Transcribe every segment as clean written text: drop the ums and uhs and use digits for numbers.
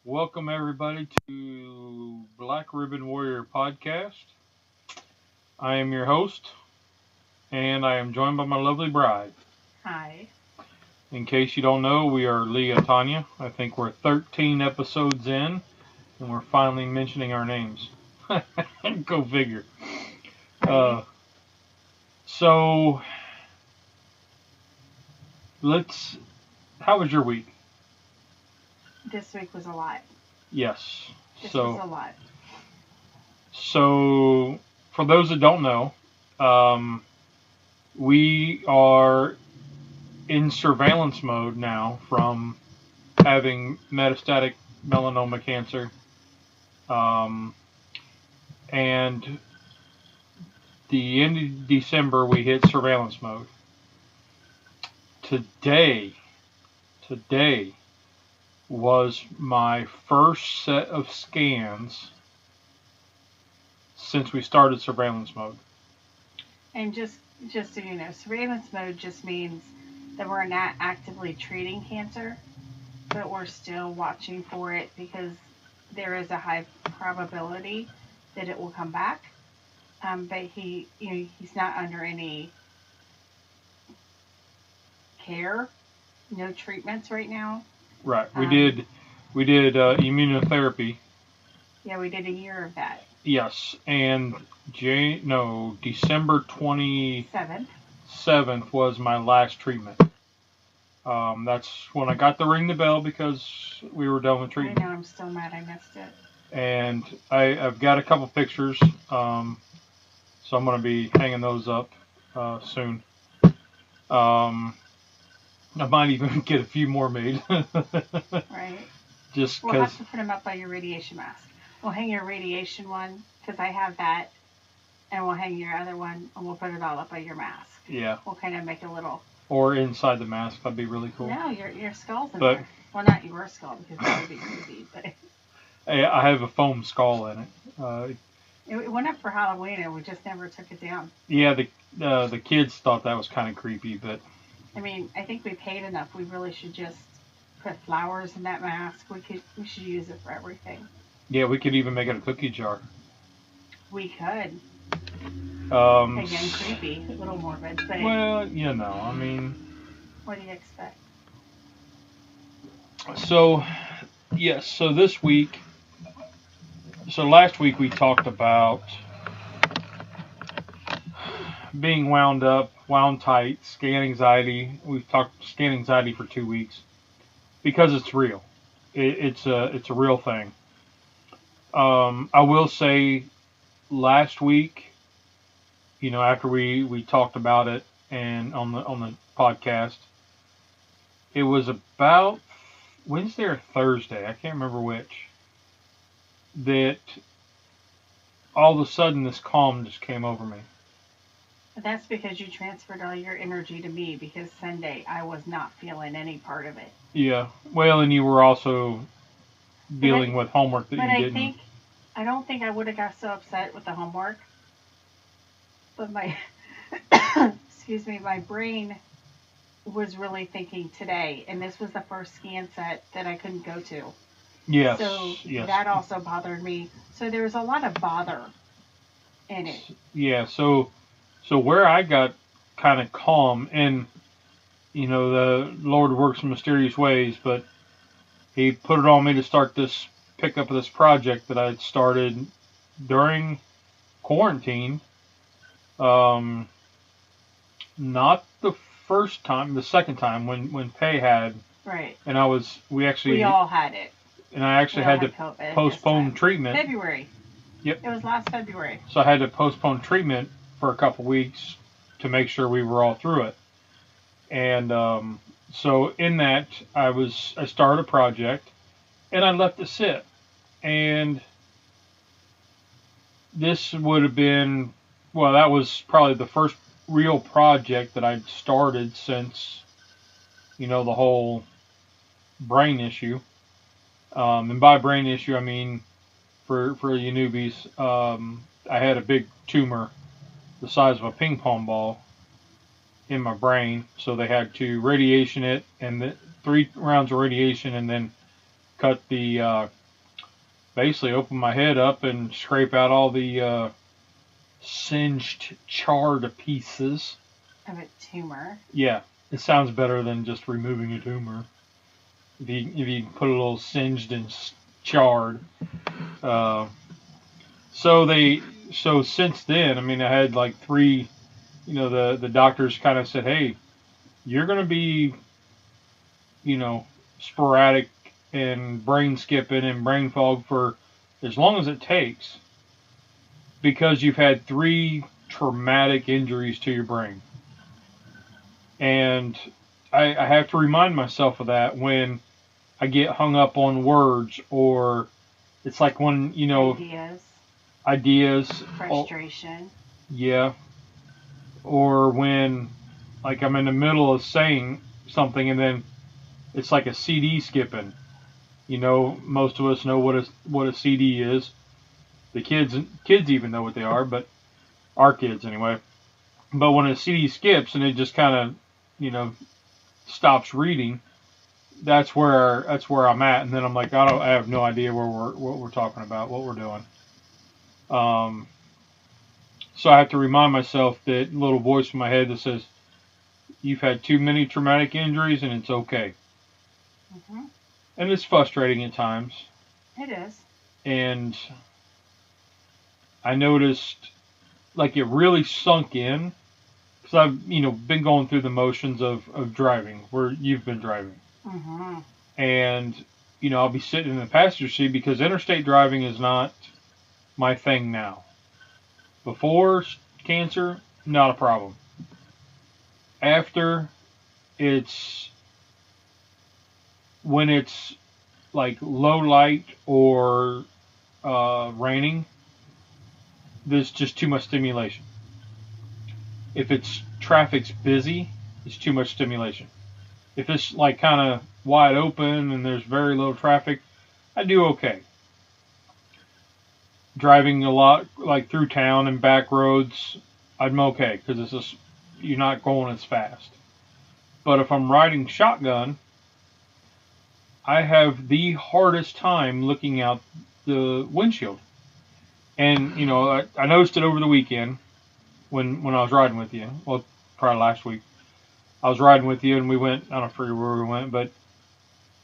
Welcome everybody to Black Ribbon Warrior podcast. I am your host, and I am joined by my lovely bride. Hi. In case you don't know, we are Leah Tanya. I think we're 13 episodes in, and we're finally mentioning our names. Go figure. Right. So let's. How was your week? This week was a lot. Yes. This was a lot. So for those that don't know, we are in surveillance mode now from having metastatic melanoma cancer. And the end of December, we hit surveillance mode. Today was my first set of scans since we started surveillance mode. And just so you know, surveillance mode just means that we're not actively treating cancer, but we're still watching for it because there is a high probability that it will come back. But he's not under any care, no treatments right now. Right. We did immunotherapy. Yeah, we did a year of that. Yes, and December 27th was my last treatment. That's when I got to ring the bell because we were done with treatment. I know, I'm still mad I missed it. And I've got a couple pictures, so I'm going to be hanging those up soon. I might even get a few more made. Right. Just we'll because. have to put them up by your radiation mask. We'll hang your radiation one because I have that, and we'll hang your other one, and we'll put it all up by your mask. Yeah. We'll kind of make a little. Or inside the mask, that'd be really cool. No, your skull's in there. Well, not your skull because that would be creepy, but. I have a foam skull in it. It went up for Halloween, and we just never took it down. Yeah, the kids thought that was kind of creepy, but. I mean, I think we paid enough. We really should just put flowers in that mask. We should use it for everything. Yeah, we could even make it a cookie jar. We could. Again, creepy, a little morbid, but. Well, I mean. What do you expect? So, yes. So this week. So last week we talked about being wound up, wound tight, scan anxiety. We've talked scan anxiety for 2 weeks because it's real. It's a real thing. I will say, last week, after we talked about it and on the podcast, it was about Wednesday or Thursday, I can't remember which, that all of a sudden this calm just came over me. That's because you transferred all your energy to me because Sunday I was not feeling any part of it. Yeah. Well, and you were also dealing with homework that you didn't. I don't think I would have got so upset with the homework. But my my brain was really thinking today, and this was the first scan set that I couldn't go to. Yes. So yes. That also bothered me. So there was a lot of bother in it. Yeah. So where I got kind of calm, and the Lord works in mysterious ways, but He put it on me to pick up this project that I had started during quarantine. Not the first time, the second time when Pei had. Right. And we all had it. And I actually had to postpone treatment. February. Yep. It was last February. So I had to postpone treatment for a couple weeks to make sure we were all through it. And so in that, I started a project, and I left it sit. And this would have been, that was probably the first real project that I'd started since, the whole brain issue. And by brain issue, I mean, for you newbies, I had a big tumor the size of a ping pong ball in my brain, so they had to radiation it, and 3 rounds of radiation, and then cut the basically open my head up and scrape out all the singed, charred pieces of a tumor. Yeah, it sounds better than just removing a tumor. If you put a little singed and charred. Uh, so since then, I mean, I had like three. The doctors kind of said, hey, you're going to be, sporadic and brain skipping and brain fog for as long as it takes, because you've had three traumatic injuries to your brain. And I have to remind myself of that when I get hung up on words, or it's like when, ideas. Frustration. Yeah. Or when, like, I'm in the middle of saying something and then it's like a CD skipping. Most of us know what a CD is. The kids even know what they are, but our kids anyway. But when a CD skips and it just kind of, stops reading, that's where I'm at. And then I'm like, I have no idea what we're talking about, what we're doing. So I have to remind myself that little voice in my head that says, you've had too many traumatic injuries and it's okay. Mm-hmm. And it's frustrating at times. It is. And I noticed, like, it really sunk in, because I've, been going through the motions of driving, where you've been driving. Mm-hmm. And, I'll be sitting in the passenger seat because interstate driving is not my thing now. Before cancer, not a problem. After, when it's like low light or raining, there's just too much stimulation. If traffic's busy, it's too much stimulation. If it's like kind of wide open and there's very little traffic, I do okay. Driving a lot, like through town and back roads, I'm okay, because you're not going as fast. But if I'm riding shotgun, I have the hardest time looking out the windshield. And, I noticed it over the weekend when I was riding with you. Well, probably last week. I was riding with you and we went, I don't forget where we went,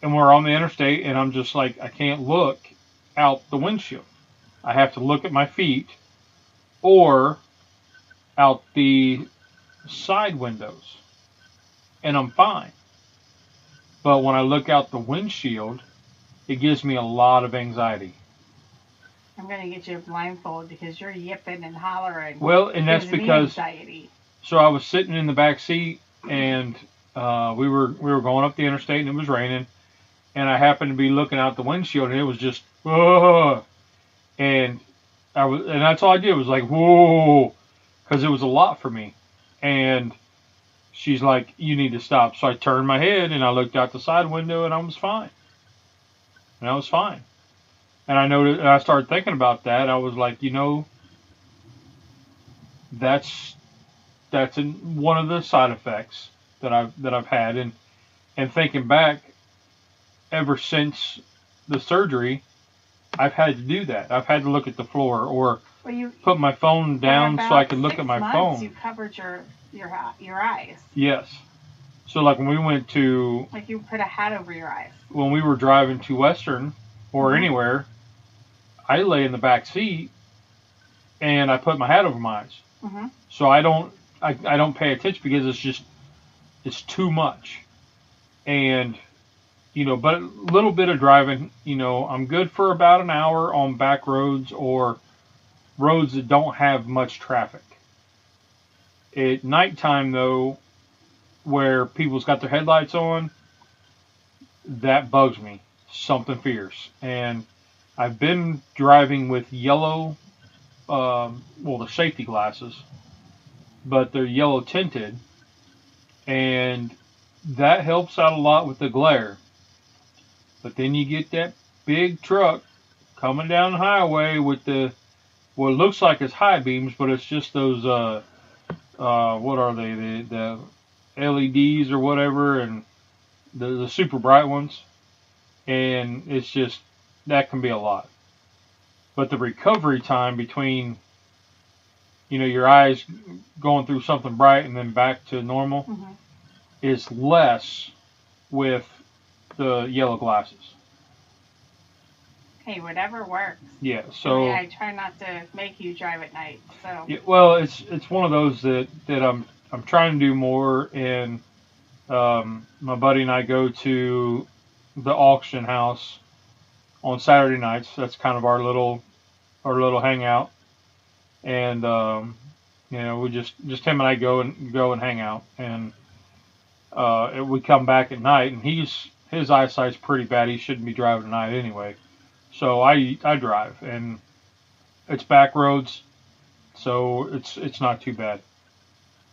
and we're on the interstate and I'm just like, I can't look out the windshield. I have to look at my feet or out the side windows, and I'm fine. But when I look out the windshield, it gives me a lot of anxiety. I'm going to get you a blindfold because you're yipping and hollering. Well, and that's because, anxiety. So I was sitting in the back seat and we were going up the interstate and it was raining, and I happened to be looking out the windshield and it was just, whoa. And that's all I did was like, whoa, because it was a lot for me. And she's like, you need to stop. So I turned my head and I looked out the side window and I was fine. And I was fine. And I started thinking about that. I was like, that's one of the side effects that I've had. And thinking back, ever since the surgery, I've had to do that. I've had to look at the floor or put my phone down so I could look at my phone. You covered your eyes. Yes. So like when we went to, like you put a hat over your eyes. When we were driving to Western or anywhere, I lay in the back seat and I put my hat over my eyes. Mm-hmm. So I don't pay attention because it's too much. And but a little bit of driving, I'm good for about an hour on back roads or roads that don't have much traffic. At nighttime, though, where people's got their headlights on, that bugs me. Something fierce. And I've been driving with yellow, the safety glasses, but they're yellow tinted, and that helps out a lot with the glare. But then you get that big truck coming down the highway with what looks like it's high beams, but it's just those, what are they? The LEDs or whatever, and the super bright ones. and it's just that can be a lot. But the recovery time between your eyes going through something bright and then back to normal Mm-hmm. is less with the yellow glasses. Hey, whatever works. Yeah. I So mean, I try not to make you drive at night. So. yeah, well, it's one of those that I'm trying to do more. And my buddy and I go to the auction house on Saturday nights. That's kind of our little hangout. And we just him and I go and hang out. And we come back at night, and his eyesight's pretty bad. He shouldn't be driving at night anyway. So I drive, and it's back roads, so it's not too bad,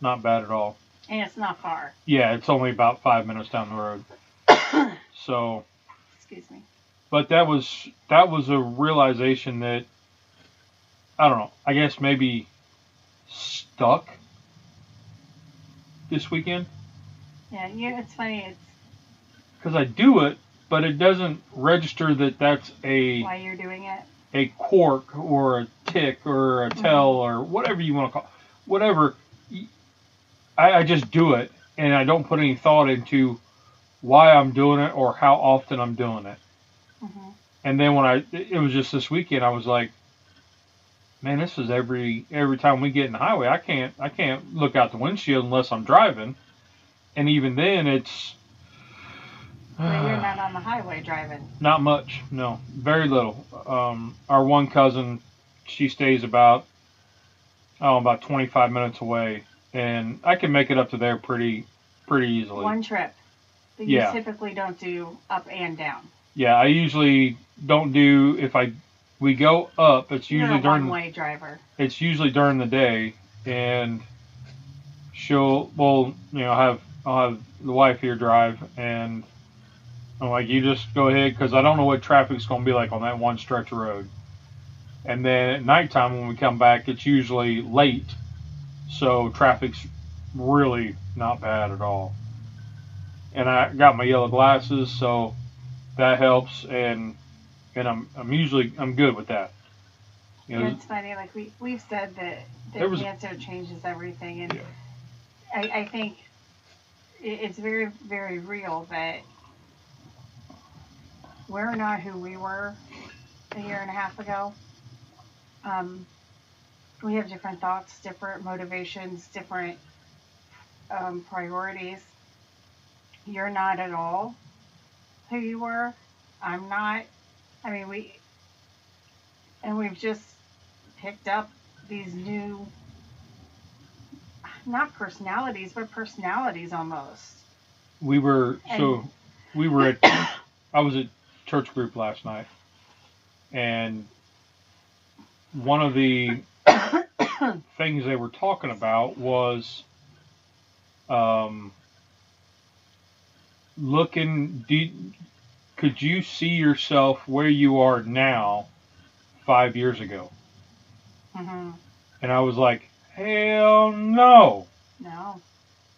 not bad at all. And it's not far. Yeah, it's only about 5 minutes down the road. So, excuse me. But that was a realization that I don't know. I guess maybe stuck this weekend. Yeah, it's funny. It's because I do it, but it doesn't register that that's why you're doing it. A quirk or a tick or a tell or whatever you want to call it. Whatever. I just do it, and I don't put any thought into why I'm doing it or how often I'm doing it. Mm-hmm. And then it was just this weekend, I was like, man, this is every time we get in the highway. I can't look out the windshield unless I'm driving, and even then it's. But you're not on the highway driving. Not much, no, very little. Our one cousin, she stays about 25 minutes away, and I can make it up to there pretty easily. One trip. But you typically don't do up and down. Yeah, I usually don't do we go up. It's usually You're a one-way driver. It's usually during the day, and I'll have the wife here drive, and I'm like, you just go ahead, because I don't know what traffic's going to be like on that one stretch of road. And then at nighttime when we come back, it's usually late, so traffic's really not bad at all. And I got my yellow glasses, so that helps, and I'm good with that. It's funny, like we've said that cancer changes everything, and I think it's very, very real that we're not who we were a year and a half ago. We have different thoughts, different motivations, different priorities. You're not at all who you were. I'm not. I mean, we've just picked up these new, not personalities, but personalities almost. I was at church group last night, and one of the things they were talking about was could you see yourself where you are now 5 years ago? Mm-hmm. And I was like, hell no.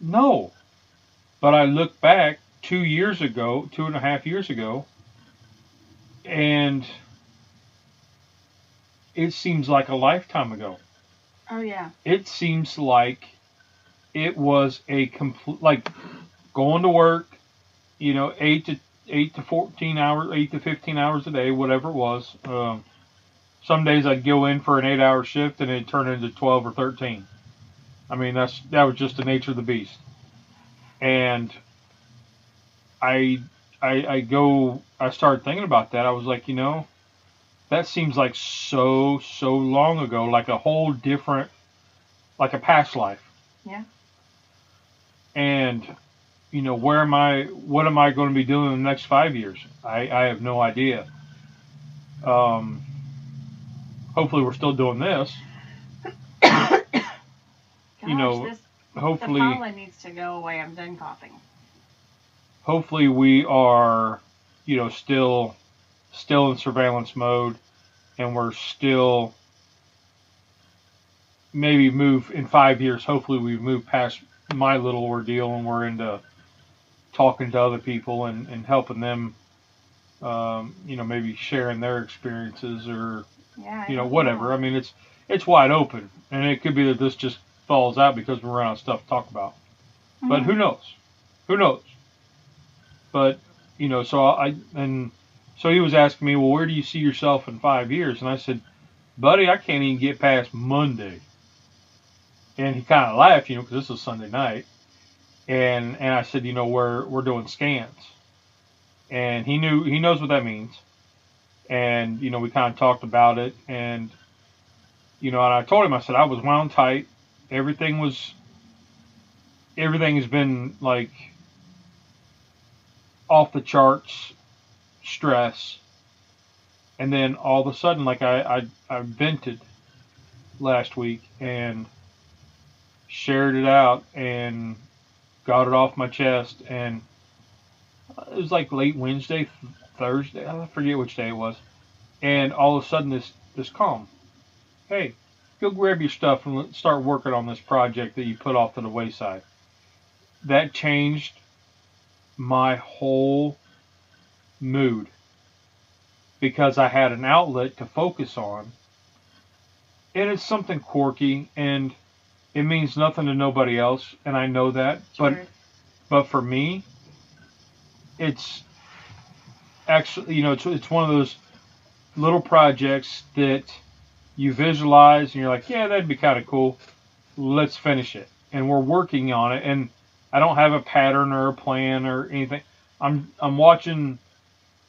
No. But I look back 2.5 years ago, and it seems like a lifetime ago. Oh, yeah. It seems like it was a complete, like going to work, 8 to 14 hours, 8 to 15 hours a day, whatever it was. Some days I'd go in for an 8-hour shift and it'd turn into 12 or 13. I mean, that was just the nature of the beast. And I started thinking about that. I was like, that seems like so long ago, like a whole different, like a past life. Yeah. And, what am I going to be doing in the next 5 years? I have no idea. Hopefully we're still doing this. Gosh, hopefully the pollen needs to go away. I'm done coughing. Hopefully we are, still in surveillance mode, and we're still maybe move in 5 years. Hopefully we've moved past my little ordeal and we're into talking to other people and helping them maybe sharing their experiences or, Yeah, I don't whatever. know. I mean, it's wide open, and it could be that this just falls out because we run out of stuff to talk about. But Hmm. who knows? Who knows? But so he was asking me, well, where do you see yourself in 5 years? And I said, buddy, I can't even get past Monday. And he kind of laughed, because this was Sunday night. And I said, we're doing scans, and he knows what that means. And we kind of talked about it, and I told him, I said I was wound tight. Everything was everything has been like off the charts stress, and then all of a sudden, like I vented last week and shared it out and got it off my chest, and it was like late Wednesday, Thursday, I forget which day it was, and all of a sudden this calm. Hey, go grab your stuff and start working on this project that you put off to the wayside. That changed my whole mood because I had an outlet to focus on, and it's something quirky and it means nothing to nobody else, and I know that. But Sure. but for me, it's actually it's one of those little projects that you visualize and you're like, yeah, that'd be kind of cool. Let's finish it, and we're working on it. And I don't have a pattern or a plan or anything. I'm watching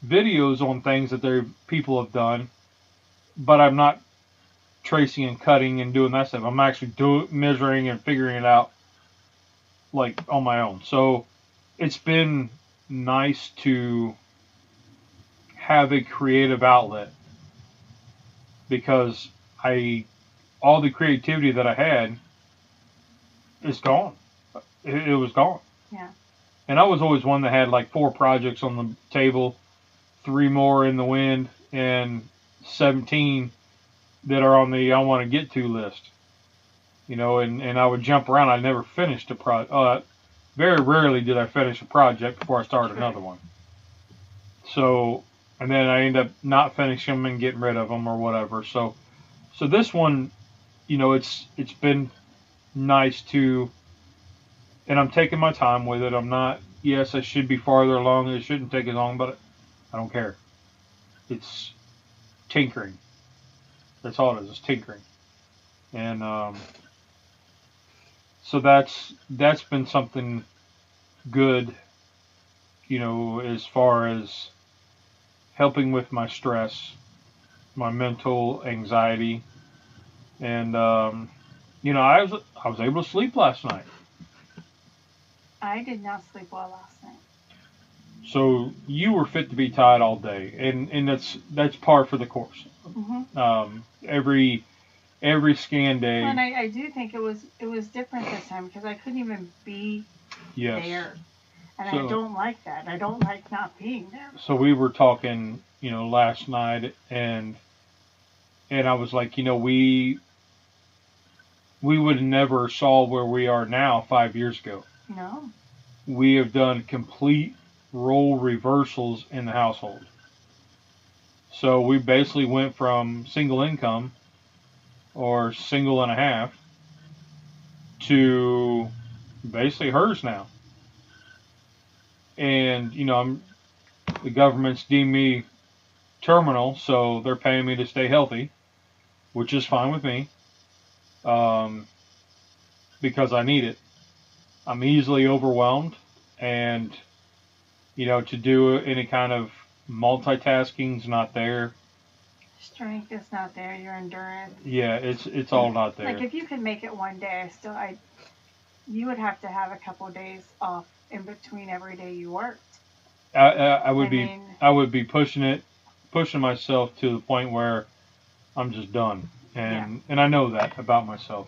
videos on things that people have done, but I'm not tracing and cutting and doing that stuff. I'm actually measuring and figuring it out like on my own. So it's been nice to have a creative outlet because all the creativity that I had is gone. It was gone. Yeah. And I was always one that had like 4 projects on the table, 3 more in the wind, and 17 that are on the I want to get to list. And I would jump around. I never finished a project. Very rarely did I finish a project before I started another one. So, and then I end up not finishing them and getting rid of them or whatever. So this one, it's been nice to, and I'm taking my time with it. I'm not. Yes, I should be farther along. It shouldn't take as long, but I don't care. It's tinkering. That's all it is. It's tinkering, and so that's been something good, as far as helping with my stress, my mental anxiety, and I was able to sleep last night. I did not sleep well last night. So you were fit to be tied all day, and that's par for the course. Hmm. Every scan day. Well, and I do think it was different this time because I couldn't even be Yes. there, and So I don't like that. I don't like not being there. so we were talking, last night, and I was like, we would never saw where we are now 5 years ago. No. We have done complete role reversals in the household. So we basically went from single income or single and a half to basically hers now. And, the government's deemed me terminal, so they're paying me to stay healthy, which is fine with me, because I need it. I'm easily overwhelmed, and to do any kind of multitasking's not there. Strength is not there. Your endurance. Yeah, it's all not there. Like if you could make it one day, you would have to have a couple of days off in between every day you worked. I would I be mean, I would be pushing myself to the point where I'm just done, and I know that about myself.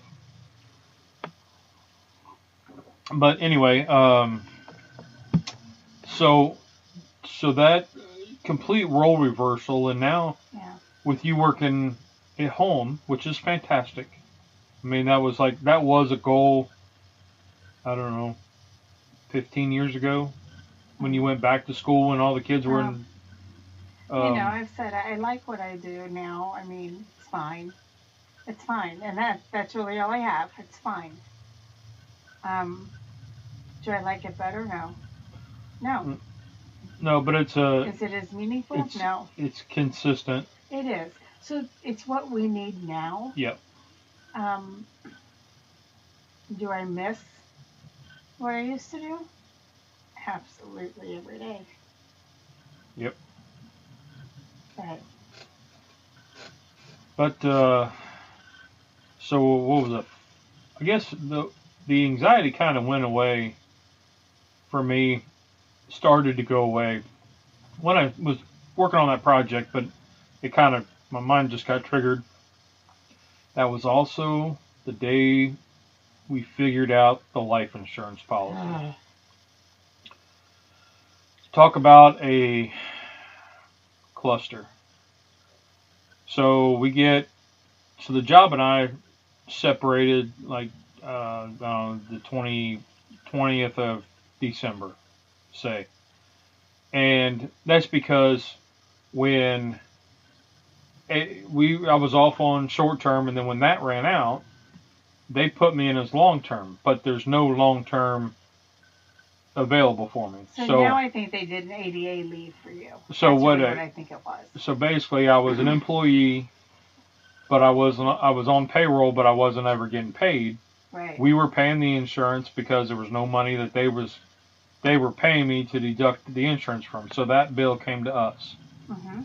But anyway, so that complete role reversal, and now yeah. with you working at home, which is fantastic. I mean, that was a goal. I don't know, 15 years ago, when you went back to school and all the kids were in. I've said I like what I do now. I mean, it's fine. It's fine, and that's really all I have. It's fine. Um, do I like it better? No, no. no, but Is it as meaningful? No, it's consistent. it is. So it's what we need now. Yep. Um, do I miss what I used to do? Absolutely every day. Yep. But But so what was it? I guess the anxiety kind of went away for me. Started to go away when I was working on that project, but it kind of my mind just got triggered. That was also the day we figured out the life insurance policy. Talk about a cluster. So the job and I separated like the 20th of December, say. And that's because when I was off on short term, and then when that ran out, they put me in as long term, but there's no long term available for me. So now I think they did an ADA leave for you. So That's what? Really what I think it was. So basically, I was an employee, but I was on payroll, but I wasn't ever getting paid. Right. We were paying the insurance because there was no money that they were paying me to deduct the insurance from. So that bill came to us. Mm-hmm.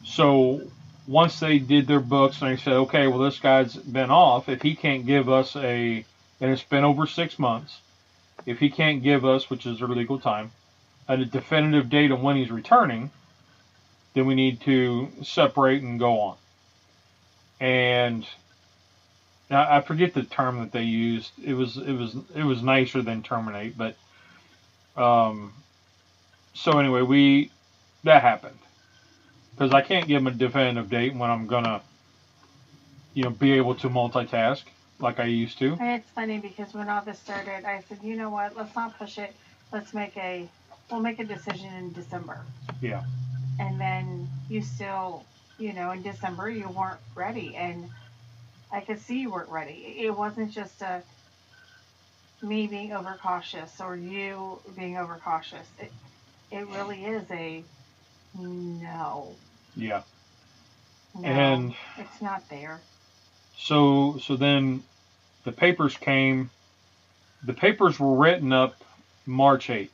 So once they did their books and they said, okay, well, this guy's been off. If he can't give us and it's been over 6 months, if he can't give us, which is their legal time, a definitive date of when he's returning, then we need to separate and go on. And now I forget the term that they used. It was nicer than terminate, but so anyway, that happened because I can't give them a definitive date when I'm gonna, be able to multitask like I used to. And it's funny because when all this started, I said, you know what? Let's not push it. We'll make a decision in December. Yeah. And then you still, in December you weren't ready, and I could see you weren't ready. It wasn't just me being overcautious or you being overcautious. It really is a no. Yeah. No, and it's not there. So then the papers came. The papers were written up March 8th.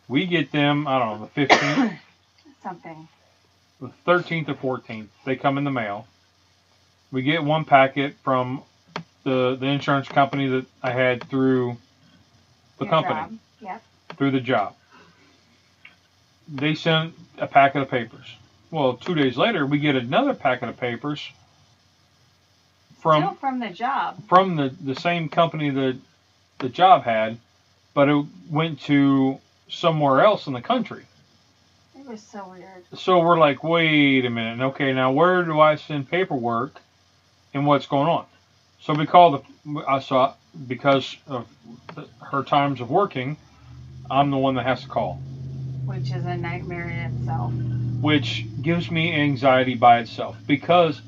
We get them, I don't know, the 15th. Something. The 13th or 14th. They come in the mail. We get one packet from the insurance company that I had through the company. Job. Yep. Through the job. They sent a packet of papers. Well, 2 days later, we get another packet of papers Still from the job. From the same company that the job had, but it went to somewhere else in the country. It was so weird. So we're like, wait a minute. Okay, now where do I send paperwork and what's going on? So we call because of her times of working, I'm the one that has to call. Which is a nightmare in itself. Which gives me anxiety by itself because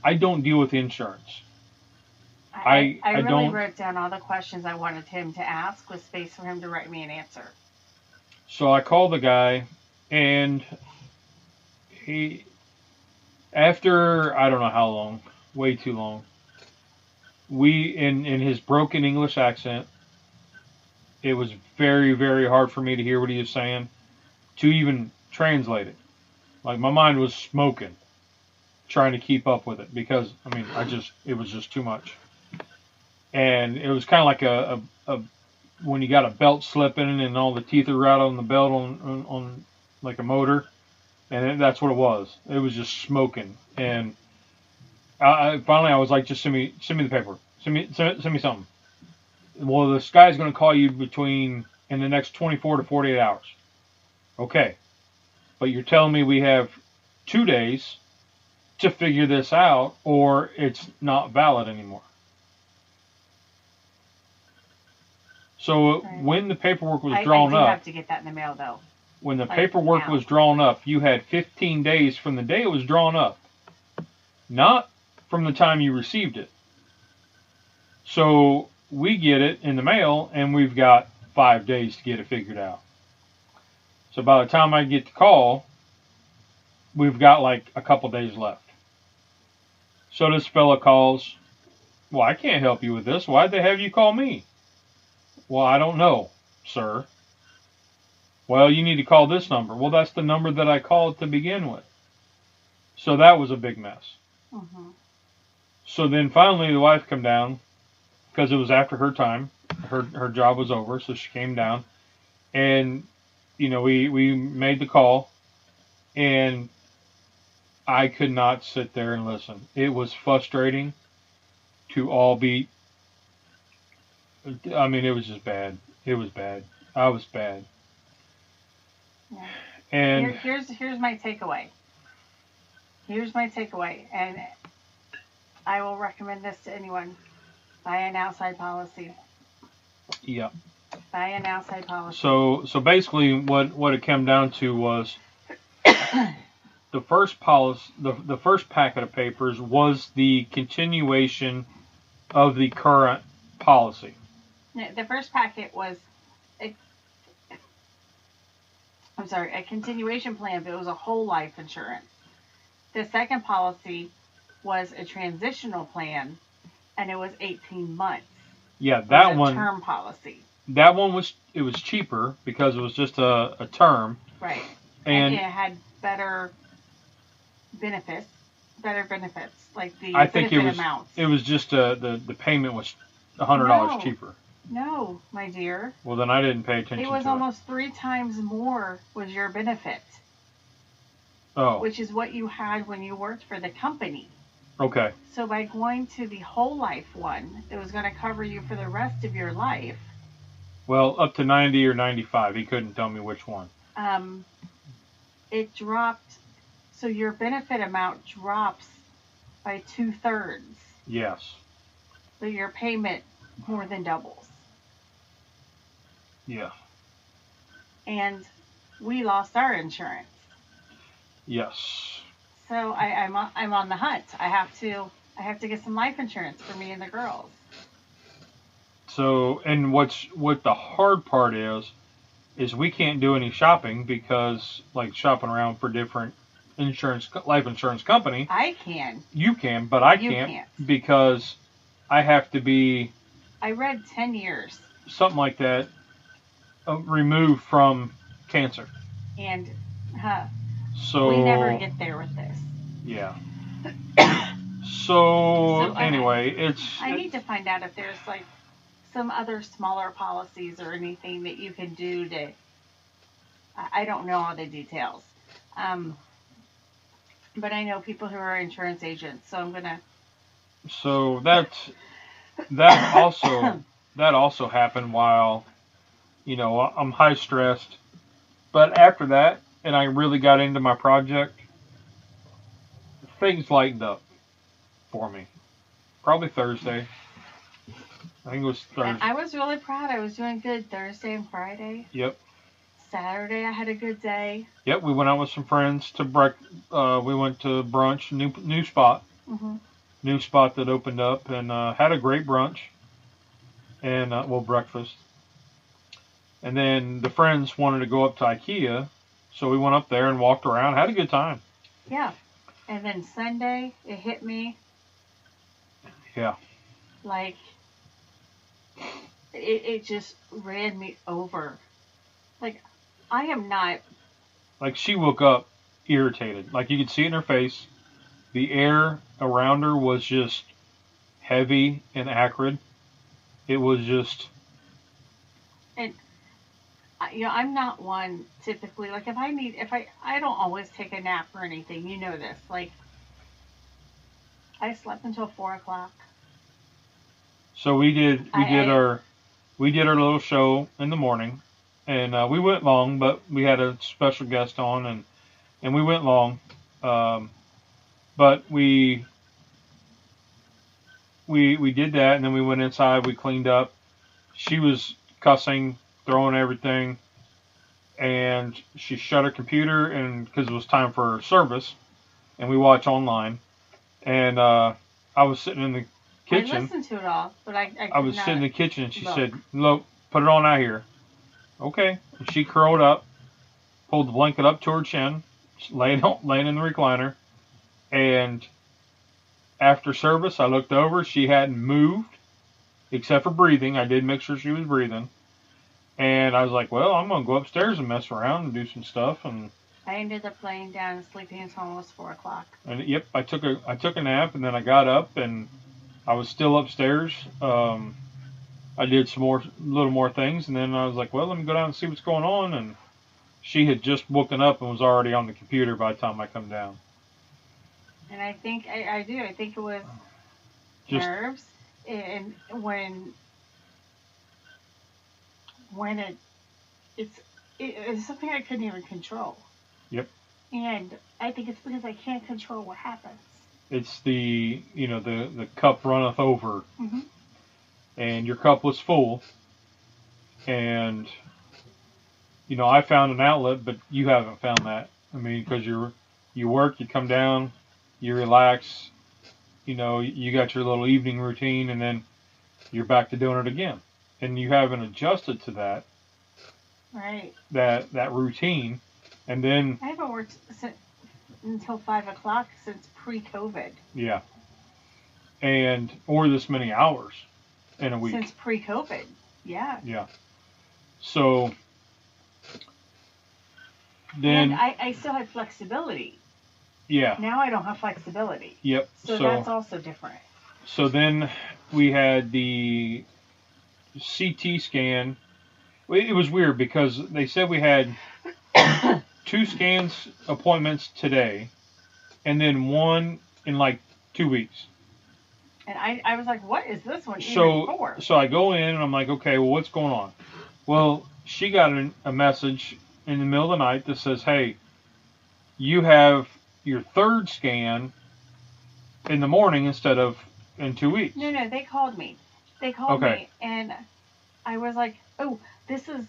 I don't deal with insurance. I really wrote down all the questions I wanted him to ask with space for him to write me an answer. So I called the guy, and he, after I don't know how long, way too long, in his broken English accent, it was very, very hard for me to hear what he was saying, to even translate it. Like my mind was smoking, trying to keep up with it because it was just too much. And it was kind of like a when you got a belt slipping and all the teeth are out on the belt on like a motor, and that's what it was. It was just smoking. And finally I was like, just send me the paperwork. Send me something. Well, this guy's going to call you in the next 24 to 48 hours. Okay, but you're telling me we have 2 days to figure this out, or it's not valid anymore. So when the paperwork was drawn up, I do have to get that in the mail though. When the Like paperwork now. was drawn up, you had 15 days from the day it was drawn up, not from the time you received it. So we get it in the mail, and we've got 5 days to get it figured out. So by the time I get the call, we've got like a couple days left. So this fella calls, well, I can't help you with this. Why'd they have you call me? Well, I don't know, sir. Well, you need to call this number. Well, that's the number that I called to begin with. So that was a big mess. Mm-hmm. So then finally the wife come down, because it was after her time. Her job was over, so she came down. And, we made the call, and I could not sit there and listen. It was frustrating to all beat. I mean, it was just bad. It was bad. I was bad. Yeah. And here's my takeaway. Here's my takeaway, and I will recommend this to anyone. Buy an outside policy. yeah. Buy an outside policy. So basically, what it came down to was the first policy, the first packet of papers was the continuation of the current policy. The first packet was a continuation plan, but it was a whole life insurance. The second policy was a transitional plan, and it was 18 months. Yeah, that one. Term policy. That one was cheaper because it was just a term. Right. And it had better benefits, like the benefit amounts. It was just the payment was $100 cheaper. No, my dear. Well, then I didn't pay attention to it. It was almost 3 times more was your benefit. Oh. Which is what you had when you worked for the company. Okay. So by going to the whole life one, it was going to cover you for the rest of your life. Well, up to 90 or 95. He couldn't tell me which one. It dropped, so your benefit amount drops by 2/3. Yes. So your payment more than doubles. Yeah. And we lost our insurance. Yes. So I'm on the hunt. I have to get some life insurance for me and the girls. So, and what the hard part is we can't do any shopping because, like, shopping around for different life insurance company. I can. You can, but I can't because I have to be. I read 10 years. Something like that. Removed from cancer. And, so we never get there with this. Yeah. So anyway, I need to find out if there's like some other smaller policies or anything that you can do to. I don't know all the details, but I know people who are insurance agents, so I'm gonna. So that also happened while, I'm high stressed, but after that, and I really got into my project, things lightened up for me. Probably Thursday. I think it was Thursday. And I was really proud. I was doing good Thursday and Friday. Yep. Saturday I had a good day. Yep, we went out with some friends to we went to brunch, new spot. Mm-hmm. New spot that opened up, and had a great brunch. And breakfast. And then the friends wanted to go up to IKEA, so we went up there and walked around, had a good time. Yeah. And then Sunday, it hit me. Yeah. Like, it just ran me over. Like, I am not. Like, she woke up irritated. Like, you could see it in her face. The air around her was just heavy and acrid. It was just. And, I'm not one typically. Like, I don't always take a nap or anything. You know this. Like, I slept until 4 o'clock. So we did our little show in the morning, and we went long, but we had a special guest on, and we went long, but we did that, and then we went inside, we cleaned up. She was cussing, throwing everything, and she shut her computer, and because it was time for service, and we watch online, and I was sitting in the kitchen. I listened to it all, but I was sitting in the kitchen, and she look. said, "Look, put it on out here." Okay. And she curled up, pulled the blanket up to her chin, laying in the recliner, and after service, I looked over. She hadn't moved except for breathing. I did make sure she was breathing. And I was like, well, I'm going to go upstairs and mess around and do some stuff. And I ended up laying down and sleeping until almost 4 o'clock. And yep, I took a nap, and then I got up, and I was still upstairs. I did little more things, and then I was like, well, let me go down and see what's going on. And she had just woken up and was already on the computer by the time I come down. And I think I do. I think it was nerves, and when it's something I couldn't even control. Yep. And I think it's because I can't control what happens. It's the cup runneth over, mm-hmm. and your cup was full, and I found an outlet, but you haven't found that. I mean, because you work, you come down, you relax, you got your little evening routine, and then you're back to doing it again, and you haven't adjusted to that. Right. That routine, and then I haven't worked until 5 o'clock since pre-COVID. Yeah. Or this many hours in a week. Since pre-COVID. Yeah. Yeah. So then and I still had flexibility. Yeah. Now I don't have flexibility. Yep. So that's also different. So then we had the CT scan. It was weird because they said we had 2 scans appointments today, and then one in like 2 weeks. And I was like, what is this one even for? So I go in and I'm like, okay, well, what's going on? Well, she got a message in the middle of the night that says, hey, you have your 3rd scan in the morning instead of in 2 weeks. No, they called me. They called me, and I was like, oh, this is,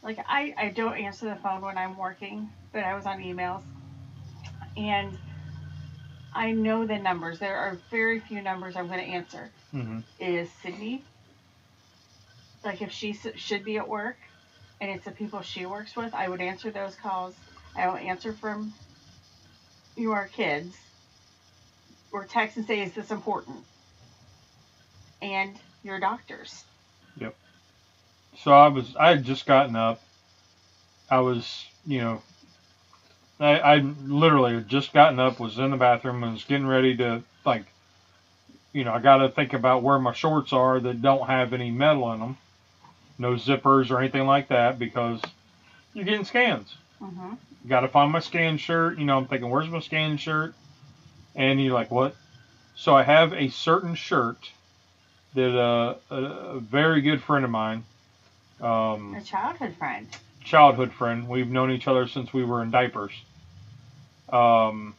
like, I don't answer the phone when I'm working, but I was on emails, and I know the numbers. There are very few numbers I'm going to answer. Mm-hmm. Is Sydney, like, if she should be at work, and it's the people she works with, I would answer those calls. I don't answer from your kids, or text and say, is this important? And your doctors. Yep. So I had just gotten up. I was, I literally had just gotten up, was in the bathroom, and was getting ready to, like, I got to think about where my shorts are that don't have any metal in them. No zippers or anything like that, because you're getting scans. Mm-hmm. Got to find my scan shirt. I'm thinking, where's my scan shirt? And you're like, what? So I have a certain shirt that a very good friend of mine, a childhood friend. We've known each other since we were in diapers. When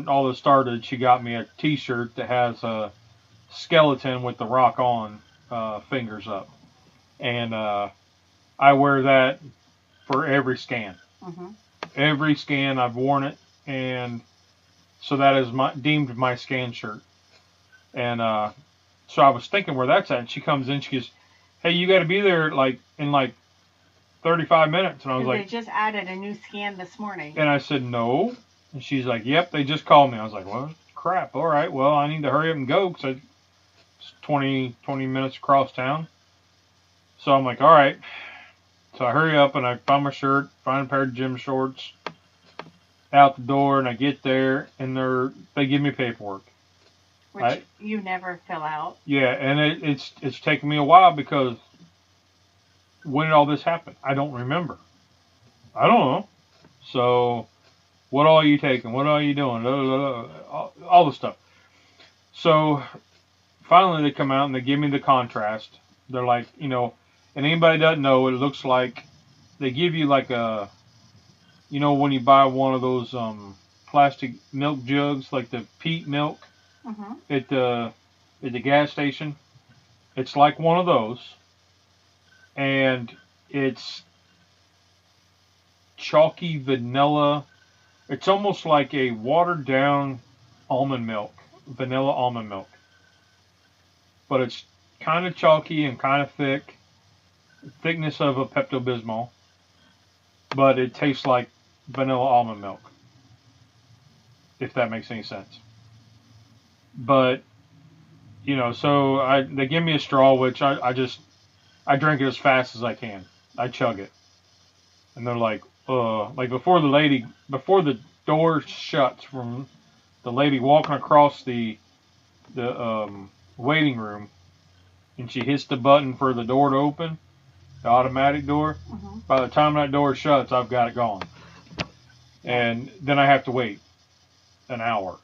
all this started, she got me a T-shirt that has a skeleton with the rock on fingers up, and I wear that for every scan. Mm-hmm. Every scan I've worn it, and so that is deemed my scan shirt. And so I was thinking where that's at, and she comes in, she goes, hey, you got to be there in 35 minutes. And I was like, they just added a new scan this morning. And I said, no. And she's like, yep, they just called me. I was like, well, crap. All right, well, I need to hurry up and go because it's 20 minutes across town. So I'm like, all right. So I hurry up and I find my shirt, find a pair of gym shorts, out the door, and I get there, and they give me paperwork. Which you never fill out. Yeah, and it's taken me a while because when did all this happen? I don't remember. I don't know. So, what all are you taking? What are you doing? All the stuff. So, finally they come out and they give me the contrast. They're like, and anybody doesn't know, it looks like they give you like a, when you buy one of those plastic milk jugs, like the peat milk. Mm-hmm. At the gas station. It's like one of those, and It's chalky vanilla. It's almost like a watered down almond milk, vanilla almond milk. But it's kind of chalky and kind of thick, thickness of a Pepto-Bismol, but it tastes like vanilla almond milk, if that makes any sense. But, you know, so they give me a straw, which I drink it as fast as I can. I chug it. And they're like before the door shuts from the lady walking across the waiting room, and she hits the button for the door to open, the automatic door. Mm-hmm. By the time that door shuts, I've got it gone. And then I have to wait an hour.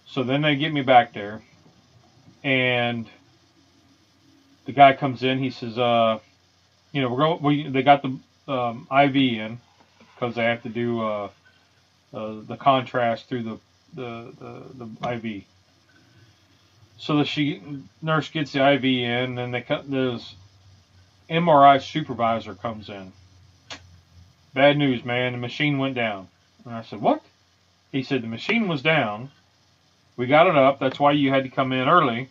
So then they get me back there, and the guy comes in. He says, you know, they got the IV in because they have to do the contrast through the IV. So the nurse gets the IV in, and this MRI supervisor comes in. Bad news, man. The machine went down. And I said, what? He said, the machine was down. We got it up. That's why you had to come in early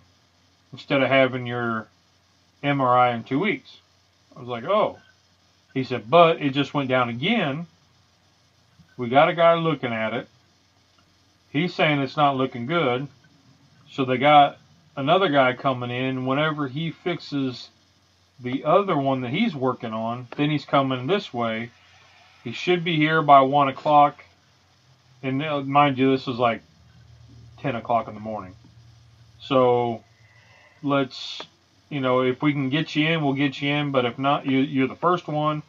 instead of having your MRI in 2 weeks. I was like, oh. He said, but it just went down again. We got a guy looking at it. He's saying it's not looking good. So they got another guy coming in. Whenever he fixes the other one that he's working on, then he's coming this way. He should be here by 1 o'clock. And mind you, this is like 10 o'clock in the morning. So let's, you know, if we can get you in, we'll get you in. But if not, you're the first one.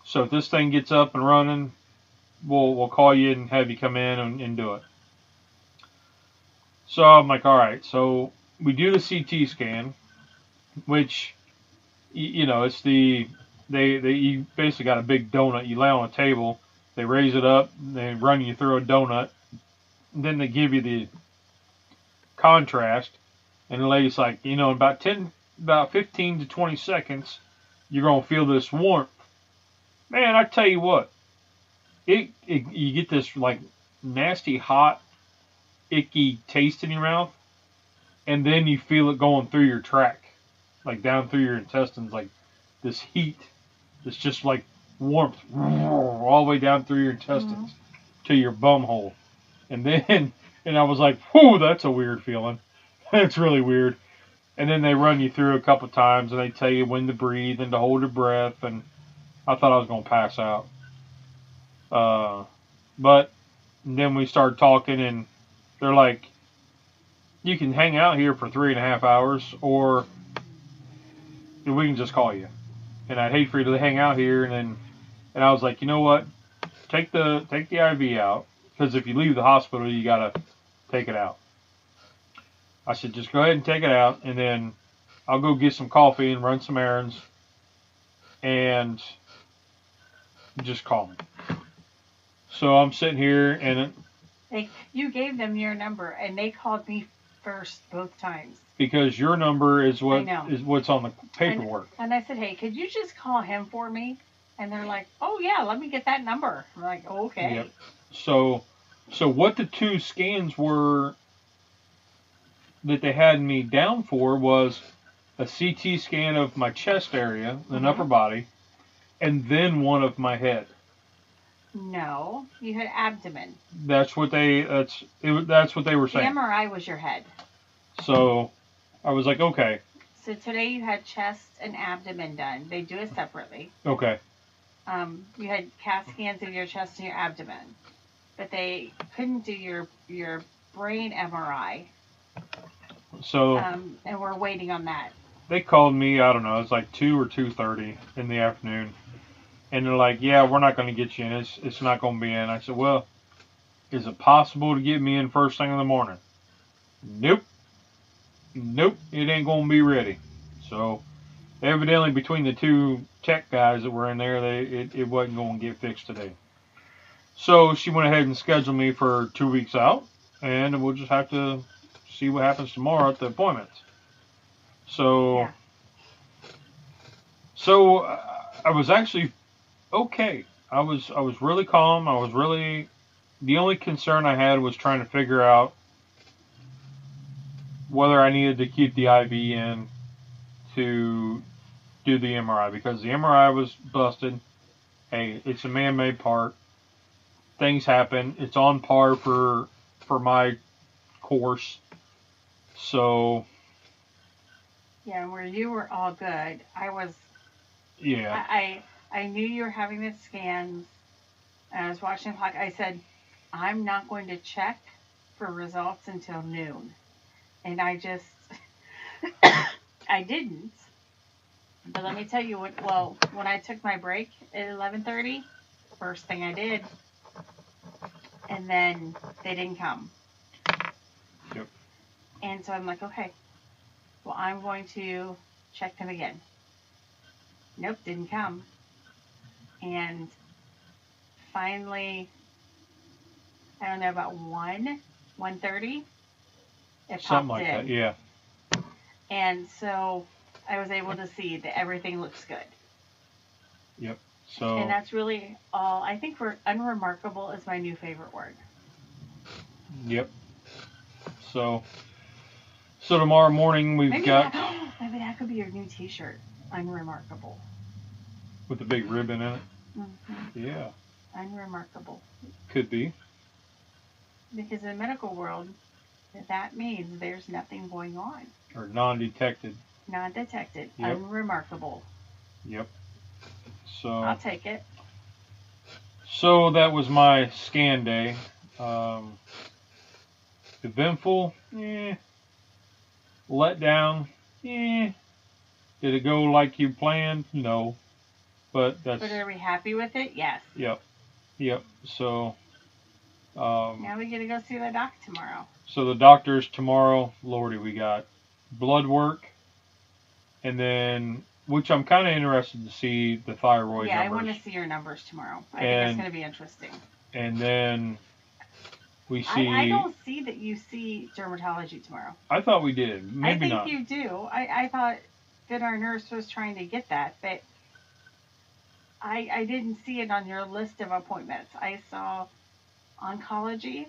So if this thing gets up and running, we'll call you and have you come in and do it. So I'm like, all right. So we do the CT scan, which, you know, it's you basically got a big donut. You lay on a table, they raise it up, they run you through a donut, and then they give you the contrast. And the lady's like, you know, about 15 to 20 seconds, you're gonna feel this warmth. Man, I tell you what, you get this like nasty, hot, icky taste in your mouth, and then you feel it going through your tract, like down through your intestines, like this heat. It's just like warmth all the way down through your intestines to your bum hole. And I was like, whew, that's a weird feeling. It's really weird. And then they run you through a couple times, and they tell you when to breathe and to hold your breath. And I thought I was going to pass out. But then we started talking, and they're like, you can hang out here for 3.5 hours, or we can just call you. And I'd hate for you to hang out here. And I was like, you know what? Take the IV out, because if you leave the hospital, you got to take it out. I said, just go ahead and take it out, and then I'll go get some coffee and run some errands, and just call me. So I'm sitting here, and you gave them your number, and they called me first both times. Because your number is what's on the paperwork. And I said, hey, could you just call him for me? And they're like, oh yeah, let me get that number. I'm like, oh, okay. Yep. So what the 2 scans were that they had me down for was a CT scan of my chest area, the upper body, and then one of my head. No, you had abdomen. That's what they were saying. The MRI was your head. So I was like, okay. So today you had chest and abdomen done. They do it separately. Okay. You had CAT scans of your chest and your abdomen, but they couldn't do your brain MRI. So and we're waiting on that. They called me, I don't know, it was like 2 or 2:30 in the afternoon. And they're like, yeah, we're not going to get you in. It's not going to be in. I said, well, is it possible to get me in first thing in the morning? Nope. It ain't going to be ready. So evidently between the 2 tech guys that were in there, it wasn't going to get fixed today. So she went ahead and scheduled me for 2 weeks out. And we'll just have to see what happens tomorrow at the appointments. So, So I was actually okay. I was really calm. I was really the only concern I had was trying to figure out whether I needed to keep the IV in to do the MRI because the MRI was busted. Hey, it's a man-made part. Things happen. It's on par for my course. So Yeah, where you were all good, I was. yeah, I knew you were having the scans. And I was watching the clock. I said, I'm not going to check for results until noon, and I just I didn't. But let me tell you what. Well, when I took my break at 11:30, first thing I did, and then they didn't come. yep. And so I'm like, okay, well, I'm going to check them again. Nope, didn't come. And finally, I don't know, about 1:30, it Something popped like that. in. Yeah. And so I was able to see that everything looks good. Yep. And So that's really all. I think unremarkable is my new favorite word. yep. So tomorrow morning we've got Maybe that could be your new T-shirt. Unremarkable. with the big ribbon in it. Mm-hmm. Yeah. Unremarkable. Could be. Because in the medical world, that means there's nothing going on. Or non-detected. Non-detected. Yep. Unremarkable. Yep. So I'll take it. So that was my scan day. Eventful, let down, Did it go like you planned? No. But that's. But are we happy with it? Yes. Yep. So. Now we get to go see the doc tomorrow. So the doctors tomorrow, Lordy, we got blood work, and then which I'm kind of interested to see the thyroid numbers. Yeah, I want to see your numbers tomorrow. I think it's going to be interesting. And then we see. I don't see that you see dermatology tomorrow. I thought we did. Maybe not. I think you do. I thought that our nurse was trying to get that, but I didn't see it on your list of appointments. I saw oncology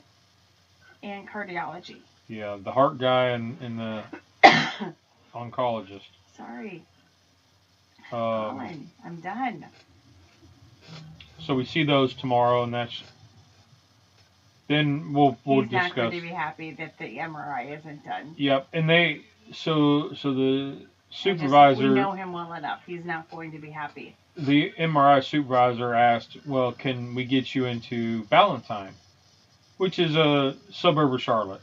and cardiology. Yeah, the heart guy and the oncologist. Sorry. Colin, I'm done. So we see those tomorrow, and that's. Then we'll He's discuss. He's not going to be happy that the MRI isn't done. Yep, and they so the supervisor. We know him well enough. He's not going to be happy. The MRI supervisor asked, "Well, can we get you into Ballantyne, which is a suburb of Charlotte?"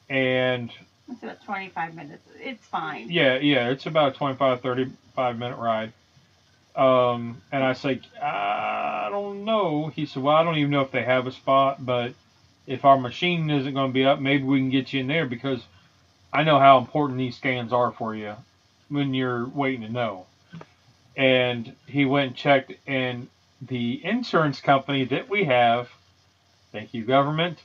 And it's about 25 minutes. It's fine. Yeah, it's about a 25, 35-minute ride. And I say, I don't know. He said, well, I don't even know if they have a spot, but if our machine isn't going to be up, maybe we can get you in there because I know how important these scans are for you when you're waiting to know. And he went and checked, and the insurance company that we have, thank you, government,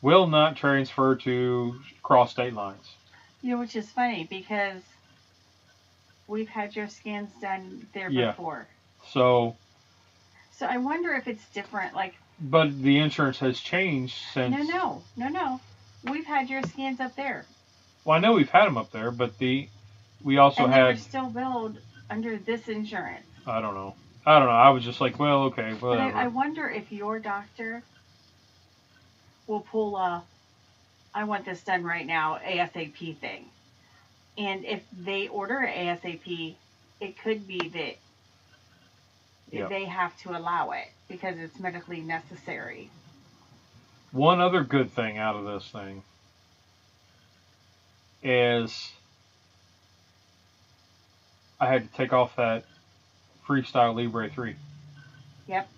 will not transfer to cross state lines. Yeah, which is funny because we've had your scans done there before. So I wonder if it's different, like. But the insurance has changed since. No. We've had your scans up there. Well, I know we've had them up there, but we also and had. They're still billed under this insurance. I don't know. I was just like, well, okay, whatever. But I wonder if your doctor will pull a, I want this done right now, ASAP thing. And if they order ASAP, it could be that they have to allow it because it's medically necessary. One other good thing out of this thing is I had to take off that Freestyle Libre 3. Yep.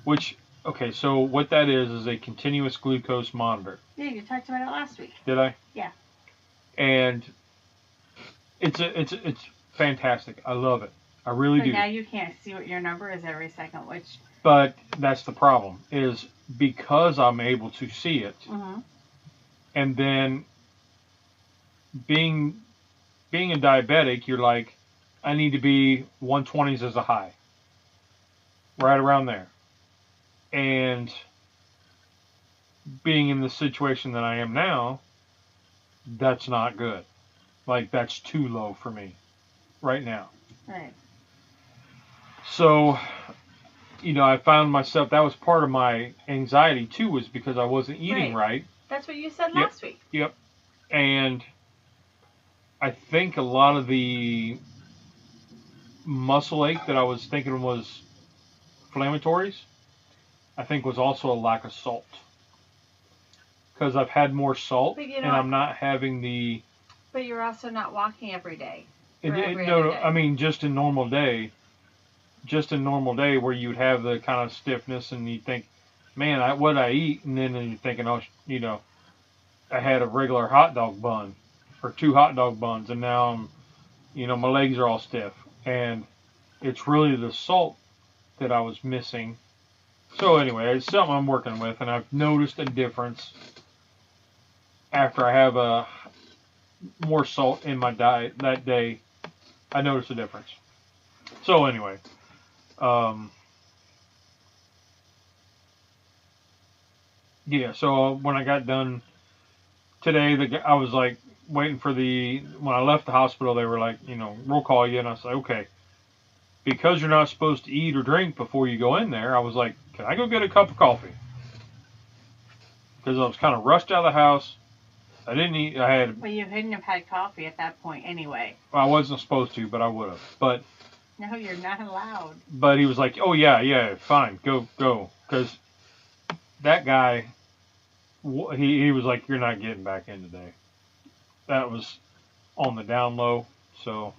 Which, okay, so what that is a continuous glucose monitor. Yeah, you talked about it last week. Did I? Yeah. And it's fantastic. I love it. I really do. Now you can't see what your number is every second, which. But that's the problem, is because I'm able to see it, and then being a diabetic, you're like, I need to be 120s as a high, right around there. And being in the situation that I am now, that's not good. Like, that's too low for me right now. Right. So, I found myself, that was part of my anxiety too, was because I wasn't eating right. That's what you said Yep. last week. Yep. And I think a lot of the muscle ache that I was thinking was inflammatories, I think was also a lack of salt. Because I've had more salt, and I'm not having the... But you're also not walking every day. No, day. I mean, just a normal day. Just a normal day where you would have the kind of stiffness, and you think, man, what did I eat? And then you're thinking, oh, I had a regular hot dog bun, or 2 hot dog buns, and now my legs are all stiff. And it's really the salt that I was missing. So anyway, it's something I'm working with, and I've noticed a difference after I have more salt in my diet that day. I noticed a difference. So anyway, yeah. So when I got done today, I was like waiting for when I left the hospital, they were like, we'll call you, and I was like, okay. Because you're not supposed to eat or drink before you go in there, I was like, can I go get a cup of coffee? Because I was kind of rushed out of the house. I didn't eat. Well, you couldn't have had coffee at that point anyway. Well, I wasn't supposed to, but I would have. But no, you're not allowed. But he was like, oh yeah, fine, go. Because that guy, he was like, you're not getting back in today. That was on the down low. So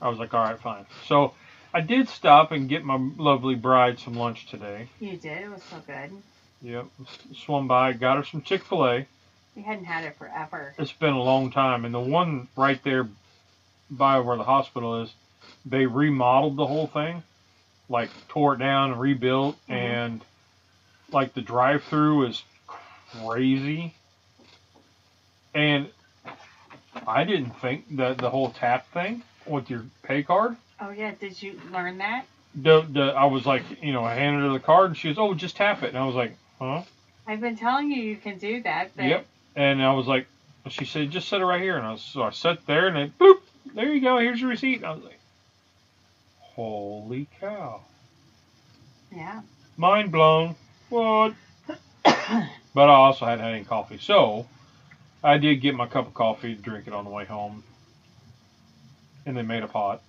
I was like, all right, fine. So I did stop and get my lovely bride some lunch today. You did? It was so good. Yep. Swung by, got her some Chick-fil-A. We hadn't had it forever. It's been a long time. And the one right there by where the hospital is, they remodeled the whole thing. Like, tore it down and rebuilt. Mm-hmm. And, like, the drive-thru is crazy. And I didn't think that the whole tap thing with your pay card. Oh, yeah. Did you learn that? I was like, I handed her the card, and she goes, oh, just tap it. And I was like, huh? I've been telling you can do that. But... Yep. And I was like, she said, just set it right here. And so I sat there, and it, boop, there you go, here's your receipt. And I was like, holy cow. Yeah. Mind blown. What? But I also hadn't had any coffee. So I did get my cup of coffee to drink it on the way home. And then made a pot.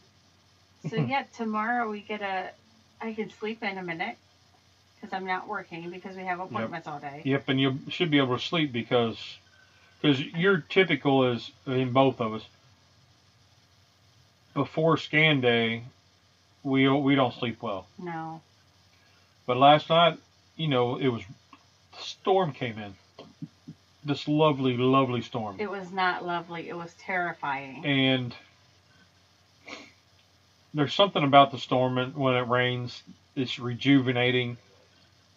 So yeah, tomorrow I can sleep in a minute. Because I'm not working because we have appointments all day. Yep, and you should be able to sleep because your typical is, in both of us, before scan day, we don't sleep well. No. But last night, it was, the storm came in. This lovely, lovely storm. It was not lovely. It was terrifying. And there's something about the storm when it rains. It's rejuvenating.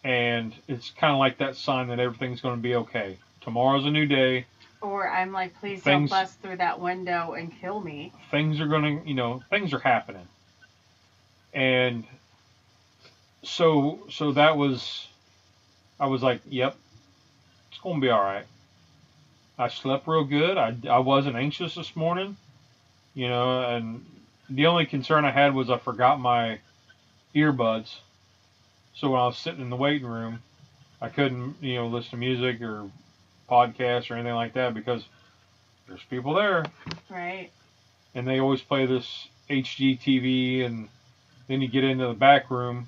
And it's kind of like that sign that everything's going to be okay. Tomorrow's a new day. Or I'm like, please don't bust through that window and kill me. Things are going to, things are happening. And so that was, I was like, yep, it's going to be all right. I slept real good. I wasn't anxious this morning, and the only concern I had was I forgot my earbuds. So when I was sitting in the waiting room, I couldn't, listen to music or podcasts or anything like that because there's people there. Right. And they always play this HGTV, and then you get into the back room,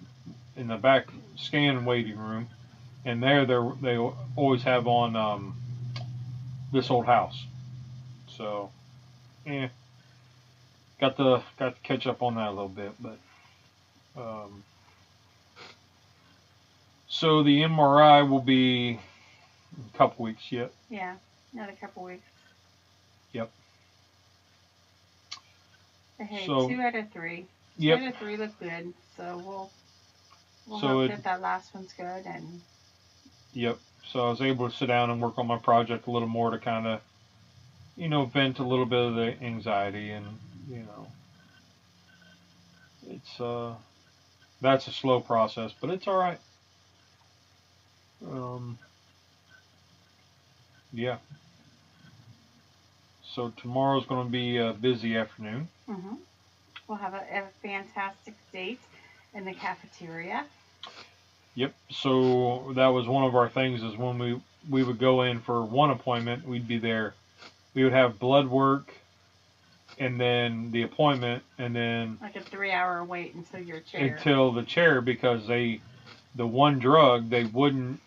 in the back scan waiting room, and they always have on This Old House. So, yeah, got to catch up on that a little bit, but. So the MRI will be a couple weeks yet. Yeah, another couple weeks. Yep. Hey, 2 out of 3. Yep. 2 out of 3 look good, so we'll hope that last one's good. And yep. So I was able to sit down and work on my project a little more to kind of, vent a little bit of the anxiety and, it's that's a slow process, but it's all right. Yeah. So tomorrow's going to be a busy afternoon. Mm-hmm. We'll have a fantastic date in the cafeteria. Yep. So that was one of our things is when we would go in for one appointment, we'd be there. We would have blood work and then the appointment and then Like a 3 hour wait until your chair. until the chair because the one drug they wouldn't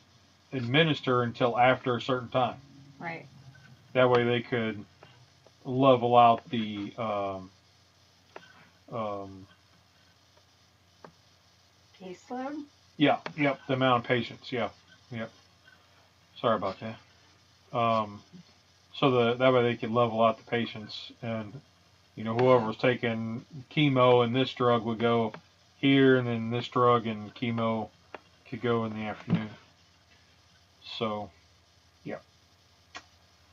administer until after a certain time. Right. That way they could level out the um, Caseload? yeah, yep, the amount of patients. Yeah, yep. Sorry about that. So that way they could level out the patients, and whoever was taking chemo and this drug would go here, and then this drug and chemo could go in the afternoon. So yeah.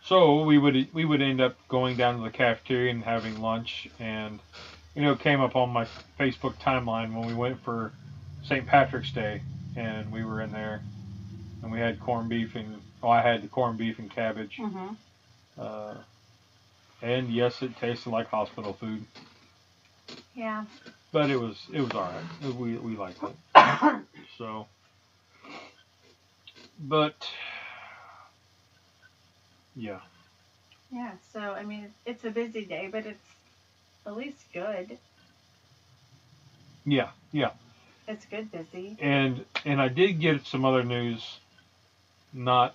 So we would end up going down to the cafeteria and having lunch, and it came up on my Facebook timeline when we went for St. Patrick's Day, and we were in there, and we had corned beef and I had the corned beef and cabbage. Mm-hmm. Uh, and yes, it tasted like hospital food. Yeah. But it was all right. We liked it. So, but yeah. Yeah. So I mean, it's a busy day, but it's at least good. Yeah, yeah. It's good busy. And I did get some other news, not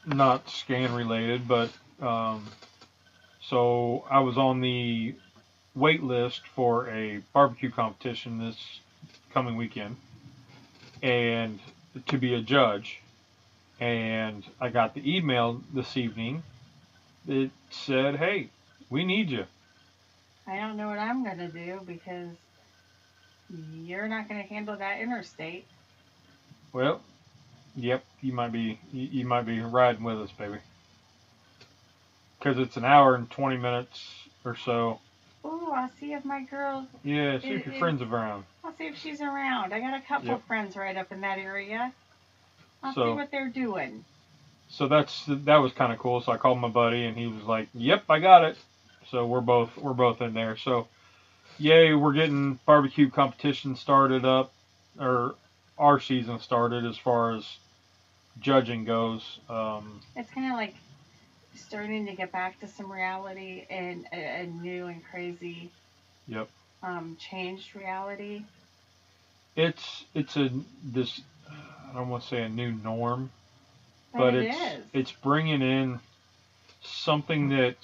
not scan related, but so I was on the wait list for a barbecue competition this coming weekend, and to be a judge. And I got the email this evening that said, "Hey, we need you." I don't know what I'm gonna do because you're not gonna handle that interstate. Well, yep, you might be riding with us, baby, because it's an hour and 20 minutes or so. Oh, I'll see if my girl Yeah, see if your friends are around. I'll see if she's around. I got a couple Yep. friends right up in that area. I'll see So what they're doing. so that was kind of cool. So I called my buddy, and he was like, "Yep, I got it." So we're both in there. So yay, we're getting barbecue competition started up, or our season started as far as judging goes. It's kind of like starting to get back to some reality and a new and crazy, Yep. changed reality. It's a this I don't want to say a new norm, But but it is. it's bringing in something that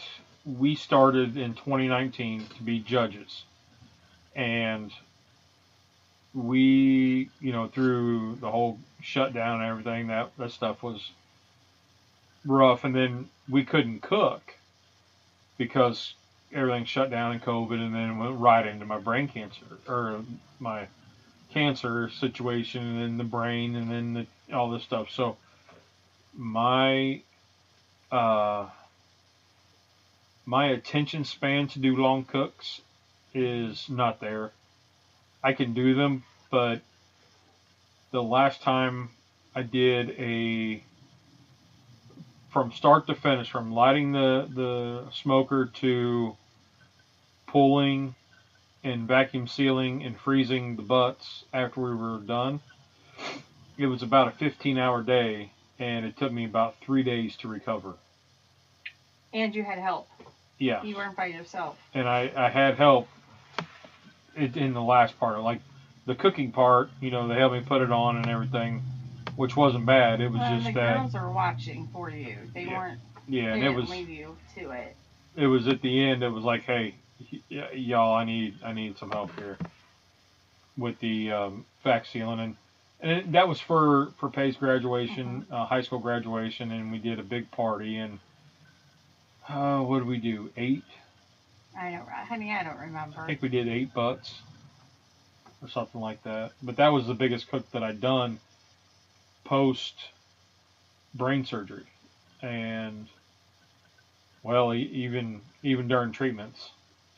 we started in 2019 to be judges, and we through the whole shutdown and everything that stuff was rough, and then we couldn't cook because everything shut down in COVID, and then went right into my brain cancer or my cancer situation, and then the brain, and then all this stuff. So my uh, my attention span to do long cooks is not there. I can do them, but the last time I did from start to finish, from lighting the smoker to pulling and vacuum sealing and freezing the butts after we were done, it was about a 15-hour day, and it took me about 3 days to recover. And you had help. Yeah. You weren't by yourself. And I had help in the last part. Like the cooking part, they helped me put it on and everything, which wasn't bad. It was just the that. girls are watching for you. They weren't. Yeah, and they it didn't was. leave you to it. It was at the end. It was like, hey, y'all, I need some help here with the vac sealing, and that was for Pay's graduation, high school graduation, and we did a big party. And what did we do? 8? I don't, honey. I don't remember. I think we did 8 butts or something like that. But that was the biggest cook that I'd done post brain surgery, and well, even during treatments,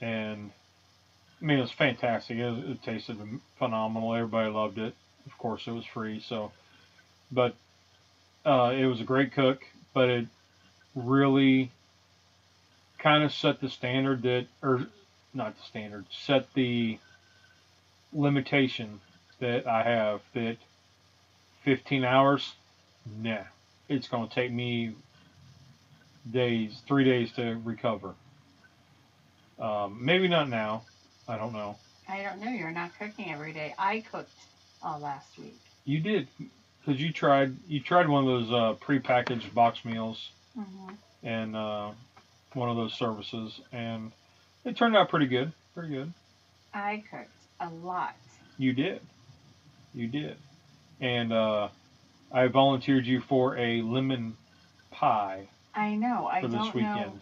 and I mean, it was fantastic. It tasted phenomenal. Everybody loved it. Of course, it was free. So, but it was a great cook. But it really kind of set the standard that, or not the standard, set the limitation that I have that 15 hours, nah, it's going to take me days, 3 days to recover. Maybe not now. I don't know. I don't know. You're not cooking every day. I cooked all last week. You did, because you tried one of those prepackaged box meals Hmm. and one of those services, and it turned out pretty good. Pretty good. I cooked a lot. You did. You did. And I volunteered you for a lemon pie I know. I for this don't know. weekend.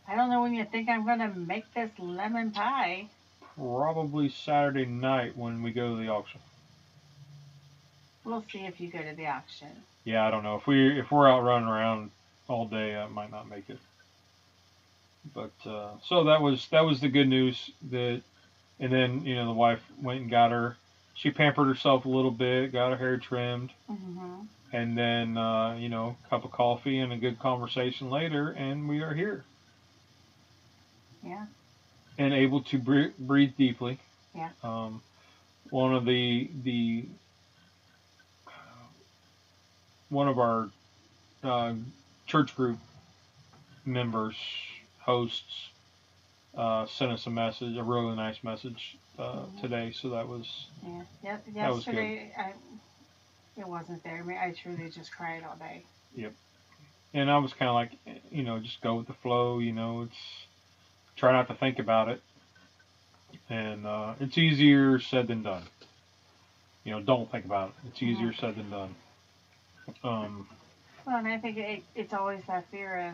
I don't know when you think I'm going to make this lemon pie. Probably Saturday night when we go to the auction. We'll see if you go to the auction. Yeah, I don't know if we're out running around all day, I might not make it. But so that was the good news. That and then the wife went and got her. She pampered herself a little bit, got her hair trimmed, Hmm. and then cup of coffee and a good conversation later, and we are here Yeah. and able to breathe deeply. Yeah. One of the one of our uh, church group members, hosts, sent us a message, a really nice message today. So that was Yeah. Yep. that was good. Yesterday, it wasn't there. I mean, I truly just cried all day. Yep. And I was kind of like, just go with the flow. It's try not to think about it, and it's easier said than done. Don't think about it. It's easier Mhm. said than done. Um, Well, and I think it's always that fear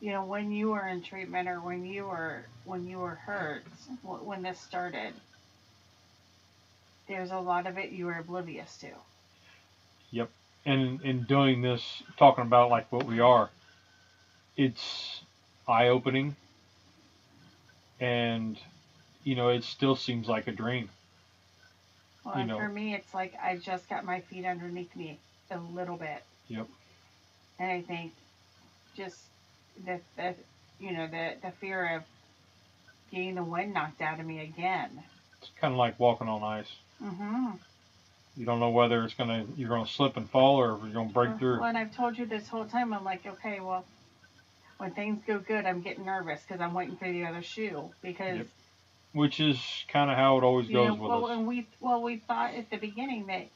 of, when you were in treatment or when you were hurt, when this started, there's a lot of it you were oblivious to. yep. And in doing this, talking about like what we are, it's eye opening, and it still seems like a dream. Well, You and know. for me, it's like I just got my feet underneath me a little bit, Yep. and I think just the fear of getting the wind knocked out of me again. It's kind of like walking on ice. Mhm. You don't know whether you're gonna slip and fall or if you're gonna break through. Well, and I've told you this whole time. I'm like, okay, well, when things go good, I'm getting nervous because I'm waiting for the other shoe. Because Yep. Which is kind of how it always goes with well, us. and we thought at the beginning that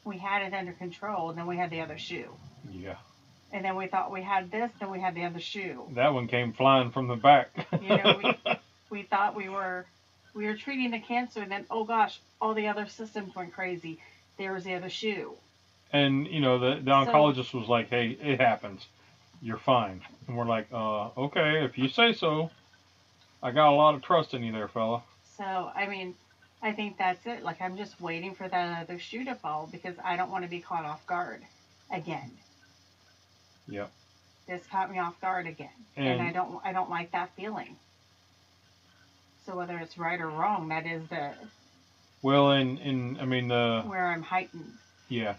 we had it under control, and then we had the other shoe, Yeah. and then we thought we had this, then we had the other shoe. That one came flying from the back. We thought we were treating the cancer, and then oh gosh, all the other systems went crazy. There was the other shoe. And the oncologist was like, "Hey, it happens. You're fine." And we're like, okay, if you say so." I got a lot of trust in you there, fella. So I mean, I think that's it. Like I'm just waiting for that other shoe to fall because I don't want to be caught off guard again. Yep. This caught me off guard again, and I don't like that feeling. So whether it's right or wrong, that is the Well, and I mean where I'm heightened. yeah,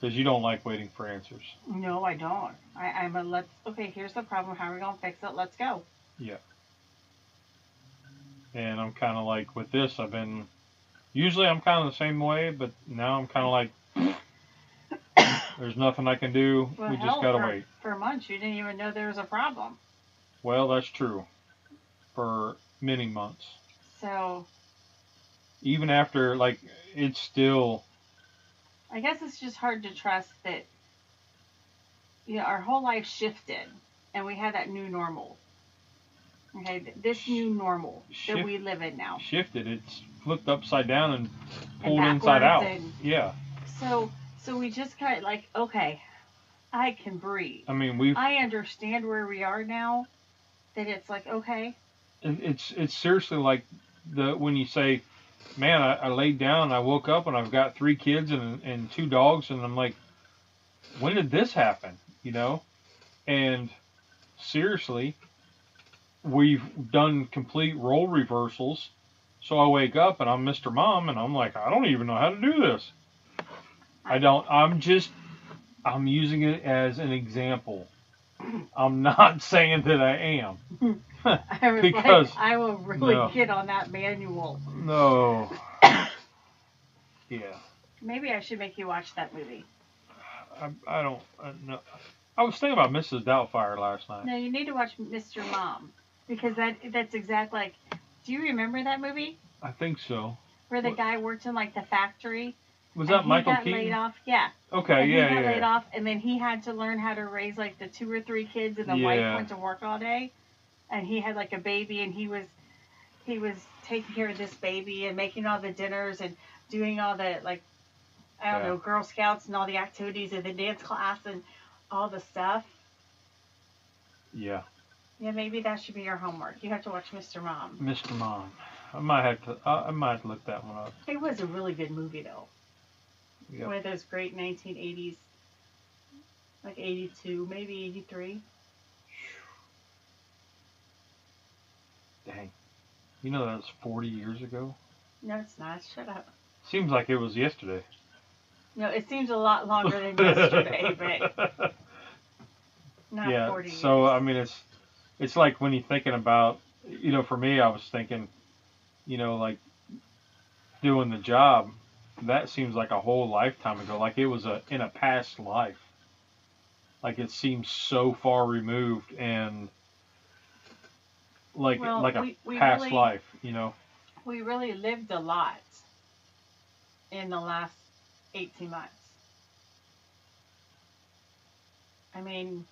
because you don't like waiting for answers. No, I don't. I'm a let's. Okay, here's the problem. How are we gonna fix it? Let's go. Yeah. And I'm kind of like with this, usually I'm kind of the same way, but now I'm kind of like, there's nothing I can do. Well, We hell, just gotta wait. For months, you didn't even know there was a problem. Well, that's true. For many months. So. Even after, like, it's still. I guess it's just hard to trust that. Our whole life shifted, and we had that new normal. Okay, this new normal that we live in now. Shifted. It's flipped upside down and pulled and inside out. Yeah. So we just kind of like, okay, I can breathe. I mean, I understand where we are now. That it's like, okay. It's seriously like when you say, man, I laid down and I woke up and I've got 3 kids and 2 dogs, and I'm like, when did this happen? And seriously, we've done complete role reversals. So I wake up and I'm Mr. Mom, and I'm like, I don't even know how to do this. I don't. I'm using it as an example. I'm not saying that I am. I was Because like, I will really no. get on that manual. No. Yeah. Maybe I should make you watch that movie. I don't know. I was thinking about Mrs. Doubtfire last night. No, you need to watch Mr. Mom because that's exactly like. Do you remember that movie I think so. where the What? guy worked in like the factory? Was And that Michael he got Keaton? laid off. Yeah. Okay, And yeah, he got yeah. laid off, and then he had to learn how to raise like the 2 or 3 kids, and the wife went to work all day, and he had like a baby, and he was taking care of this baby and making all the dinners and doing all the like I don't know, Girl Scouts and all the activities in the dance class and all the stuff. Yeah. Yeah, maybe that should be your homework. You have to watch Mr. Mom. Mr. Mom. I might have to look that one up. It was a really good movie though. Yep. One of those great 1980s, like 82, maybe 83. Dang. You know that was 40 years ago? No, it's not. Shut up. Seems like it was yesterday. No, it seems a lot longer than yesterday, but not 40 years. So I mean, it's like when you're thinking about, for me, I was thinking, like doing the job. That seems like a whole lifetime ago. Like it was in a past life. Like it seems so far removed and like a past really, life, We really lived a lot in the last 18 months. I mean,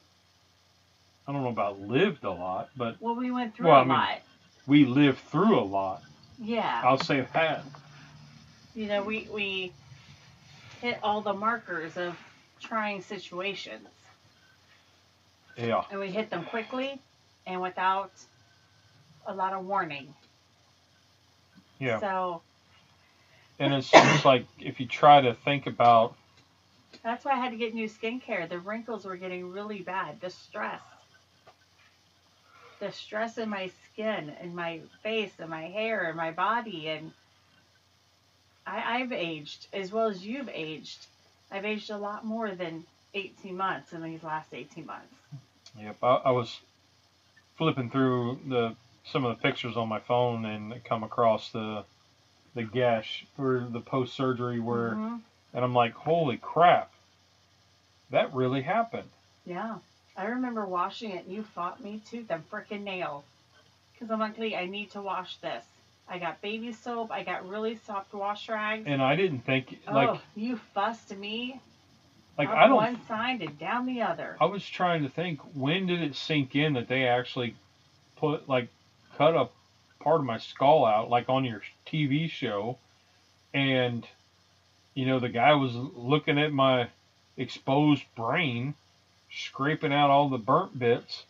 I don't know about lived a lot, but well, we went through a lot. We lived through a lot. Yeah. I'll say that. We hit all the markers of trying situations. Yeah. And we hit them quickly and without a lot of warning. Yeah. So. And it's just like if you try to think about. That's why I had to get new skincare. The wrinkles were getting really bad. The stress in my skin and my face and my hair and my body, and I've aged as well as you've aged. I've aged a lot more than 18 months in these last 18 months. Yep, I was flipping through some of the pictures on my phone and come across the gash or the post surgery where, and I'm like, holy crap, that really happened. Yeah. I remember washing it, and you fought me tooth and frickin' nail. Because I'm like, Lee, I need to wash this. I got baby soap. I got really soft wash rags. And I didn't think, you fussed me. Like, up one side and down the other. I was trying to think, when did it sink in that they actually cut a part of my skull out, like on your TV show, and, the guy was looking at my exposed brain, scraping out all the burnt bits,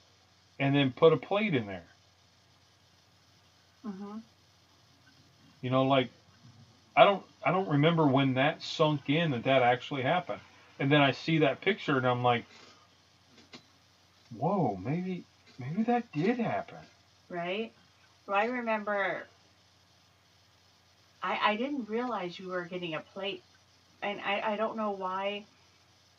and then put a plate in there. Mm-hmm. I don't remember when that sunk in that actually happened. And then I see that picture and I'm like, whoa, maybe that did happen. Right? Well, I remember I didn't realize you were getting a plate. And I don't know why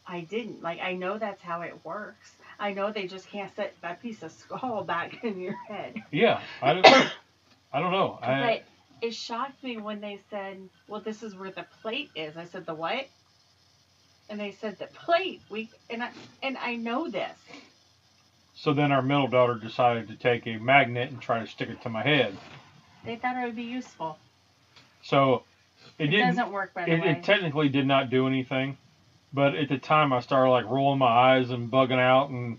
I didn't. Like, I know that's how it works. I know they just can't set that piece of skull back in your head. Yeah, I don't know. But it shocked me when they said, well, this is where the plate is. I said, the what? And they said, the plate. And I know this. So then our middle daughter decided to take a magnet and try to stick it to my head. They thought it would be useful. So it doesn't work, by the way. It technically did not do anything. But at the time, I started like rolling my eyes and bugging out and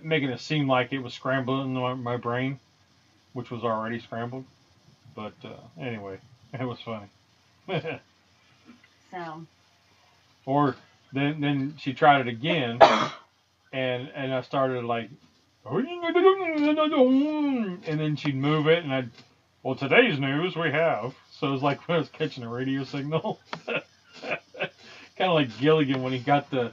making it seem like it was scrambling in my brain, which was already scrambled. But anyway, it was funny. So. Or then she tried it again, and I started like, and then she'd move it, and well, today's news we have. So it was like when I was catching a radio signal. Kind of like Gilligan when he got the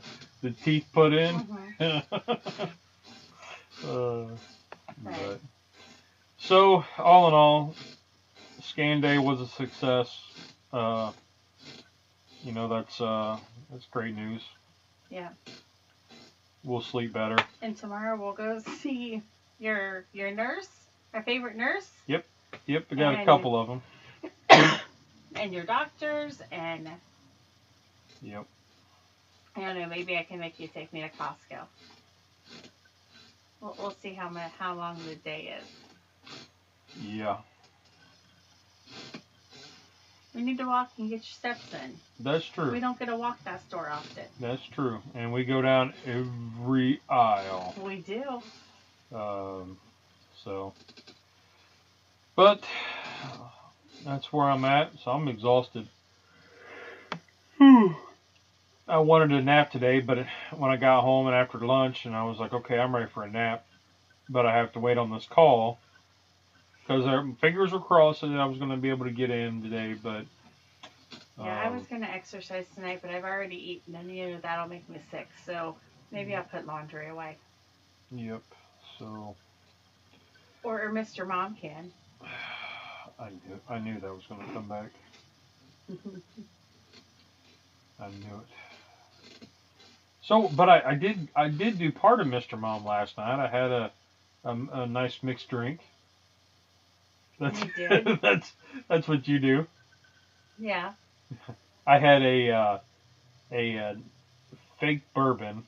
teeth put in. Mm-hmm. But So all in all, scan day was a success. Uh, that's great news. Yeah. We'll sleep better. And tomorrow we'll go see your nurse, our favorite nurse. Yep. I got a couple of them. And your doctors, and Yep. I don't know. Maybe I can make you take me to Costco. We'll see how long the day is. Yeah. We need to walk and get your steps in. That's true. We don't get to walk that store often. That's true. And we go down every aisle. We do. So. But that's where I'm at. So I'm exhausted. I wanted a nap today, but when I got home and after lunch, and I was like, okay, I'm ready for a nap. But I have to wait on this call. Because our fingers were crossed that I was going to be able to get in today, but... Yeah, I was going to exercise tonight, but I've already eaten, and that'll make me sick. So maybe I'll put laundry away. Yep, so... Or Mr. Mom can. I knew that was going to come back. I knew it. So, but I did do part of Mr. Mom last night. I had a nice mixed drink. That's, you did? that's what you do. Yeah. I had a fake bourbon.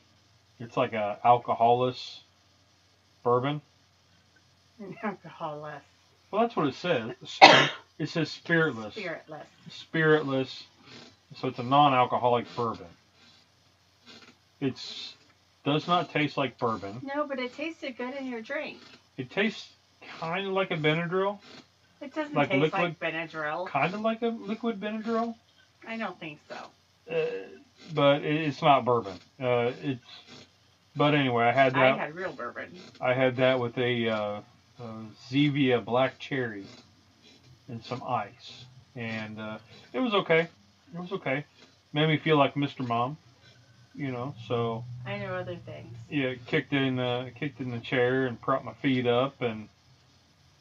It's like a alcoholless bourbon. Alcoholless. Well, that's what it says. It says spiritless. Spiritless. So it's a non-alcoholic bourbon. It does not taste like bourbon. No, but it tasted good in your drink. It tastes kind of like a Benadryl. It doesn't taste like Benadryl. Kind of like a liquid Benadryl. I don't think so. But it's not bourbon. But anyway, I had that. I had real bourbon. I had that with a Zevia black cherry and some ice, and it was okay. It was okay. Made me feel like Mr. Mom, So I know other things. Yeah, kicked in the chair and propped my feet up, and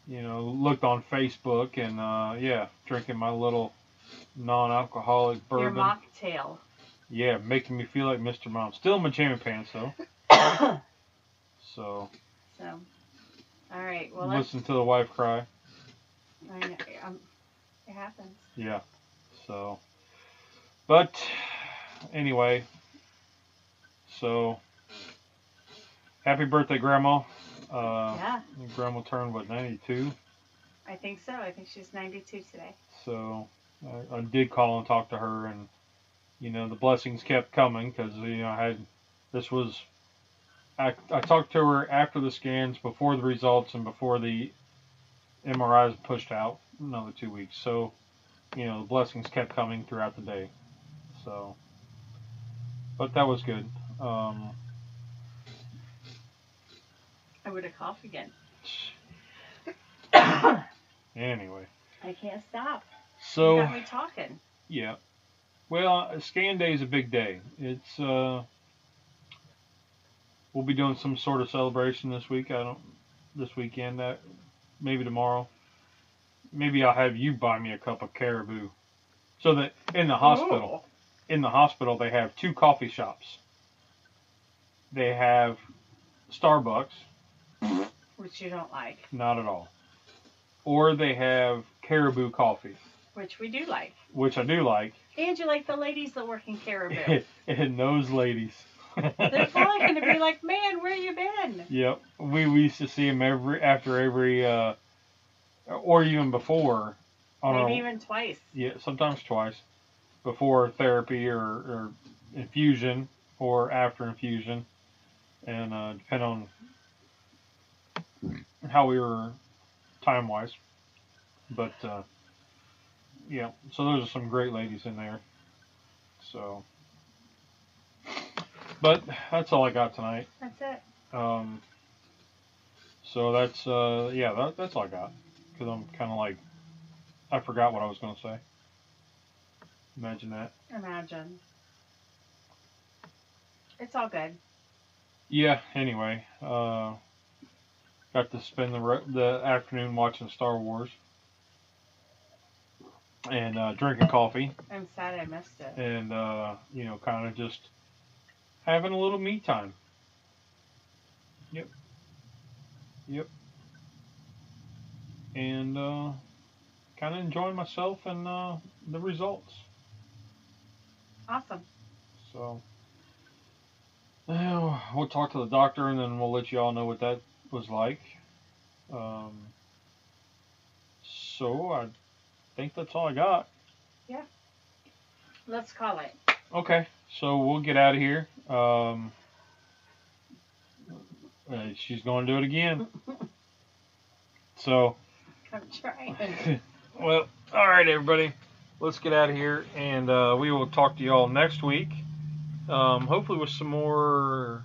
looked on Facebook, and drinking my little non-alcoholic bourbon. Your mocktail. Yeah, making me feel like Mr. Mom. Still in my jammy pants though. So. All right. Well, listen to the wife cry. I know. It happens. Yeah. So. But anyway. So. Happy birthday, Grandma. Yeah. Grandma turned 92? I think so. I think she's 92 today. So I did call and talk to her, and the blessings kept coming because I talked to her after the scans, before the results, and before the MRIs pushed out another 2 weeks. So the blessings kept coming throughout the day. So, but that was good. I would have coughed again. Anyway. I can't stop. So. You got me talking. Yeah. Well, scan day is a big day. It's we'll be doing some sort of celebration this weekend. Maybe tomorrow. Maybe I'll have you buy me a cup of caribou. So that in the hospital they have 2 coffee shops. They have Starbucks, which you don't like. Not at all. Or they have caribou coffee, which we do like. Which I do like. And you like the ladies that work in caribou. And those ladies. They're probably going to be like, man, where you been? Yep. We used to see them after every, or even before. Maybe even twice. Yeah, sometimes twice. Before therapy or infusion, or after infusion. And depending on how we were time-wise. But, yeah, so those are some great ladies in there. So, but that's all I got tonight. That's it. So that's that's all I got. Because I'm kind of like, I forgot what I was going to say. Imagine that. Imagine. It's all good. Yeah. Anyway, Got to spend the afternoon watching Star Wars and drinking coffee. I'm sad I missed it. And kind of just having a little me time. Yep. Yep. And kind of enjoying myself and the results. Awesome. So we'll talk to the doctor and then we'll let you all know what that was like. So I think that's all I got. Yeah. Let's call it. Okay. So we'll get out of here. She's going to do it again. So. I'm trying. Well, all right, everybody. Let's get out of here, and we will talk to you all next week. Hopefully with some more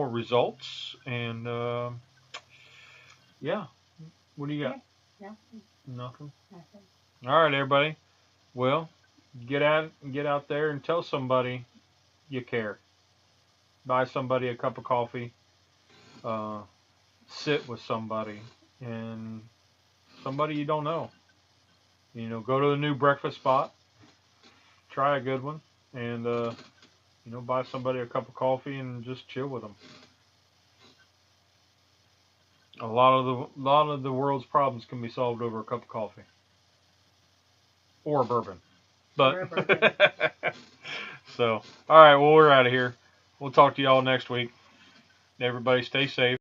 results. And yeah, what do you got? Yeah, Nothing. nothing. All right, everybody. Well, get out there and tell somebody you care. Buy somebody a cup of coffee. Sit with somebody and somebody you don't know. Go to the new breakfast spot. Try a good one, and buy somebody a cup of coffee and just chill with them. A lot of the world's problems can be solved over a cup of coffee or a bourbon. But so, all right, well, we're out of here. We'll talk to y'all next week. Everybody stay safe.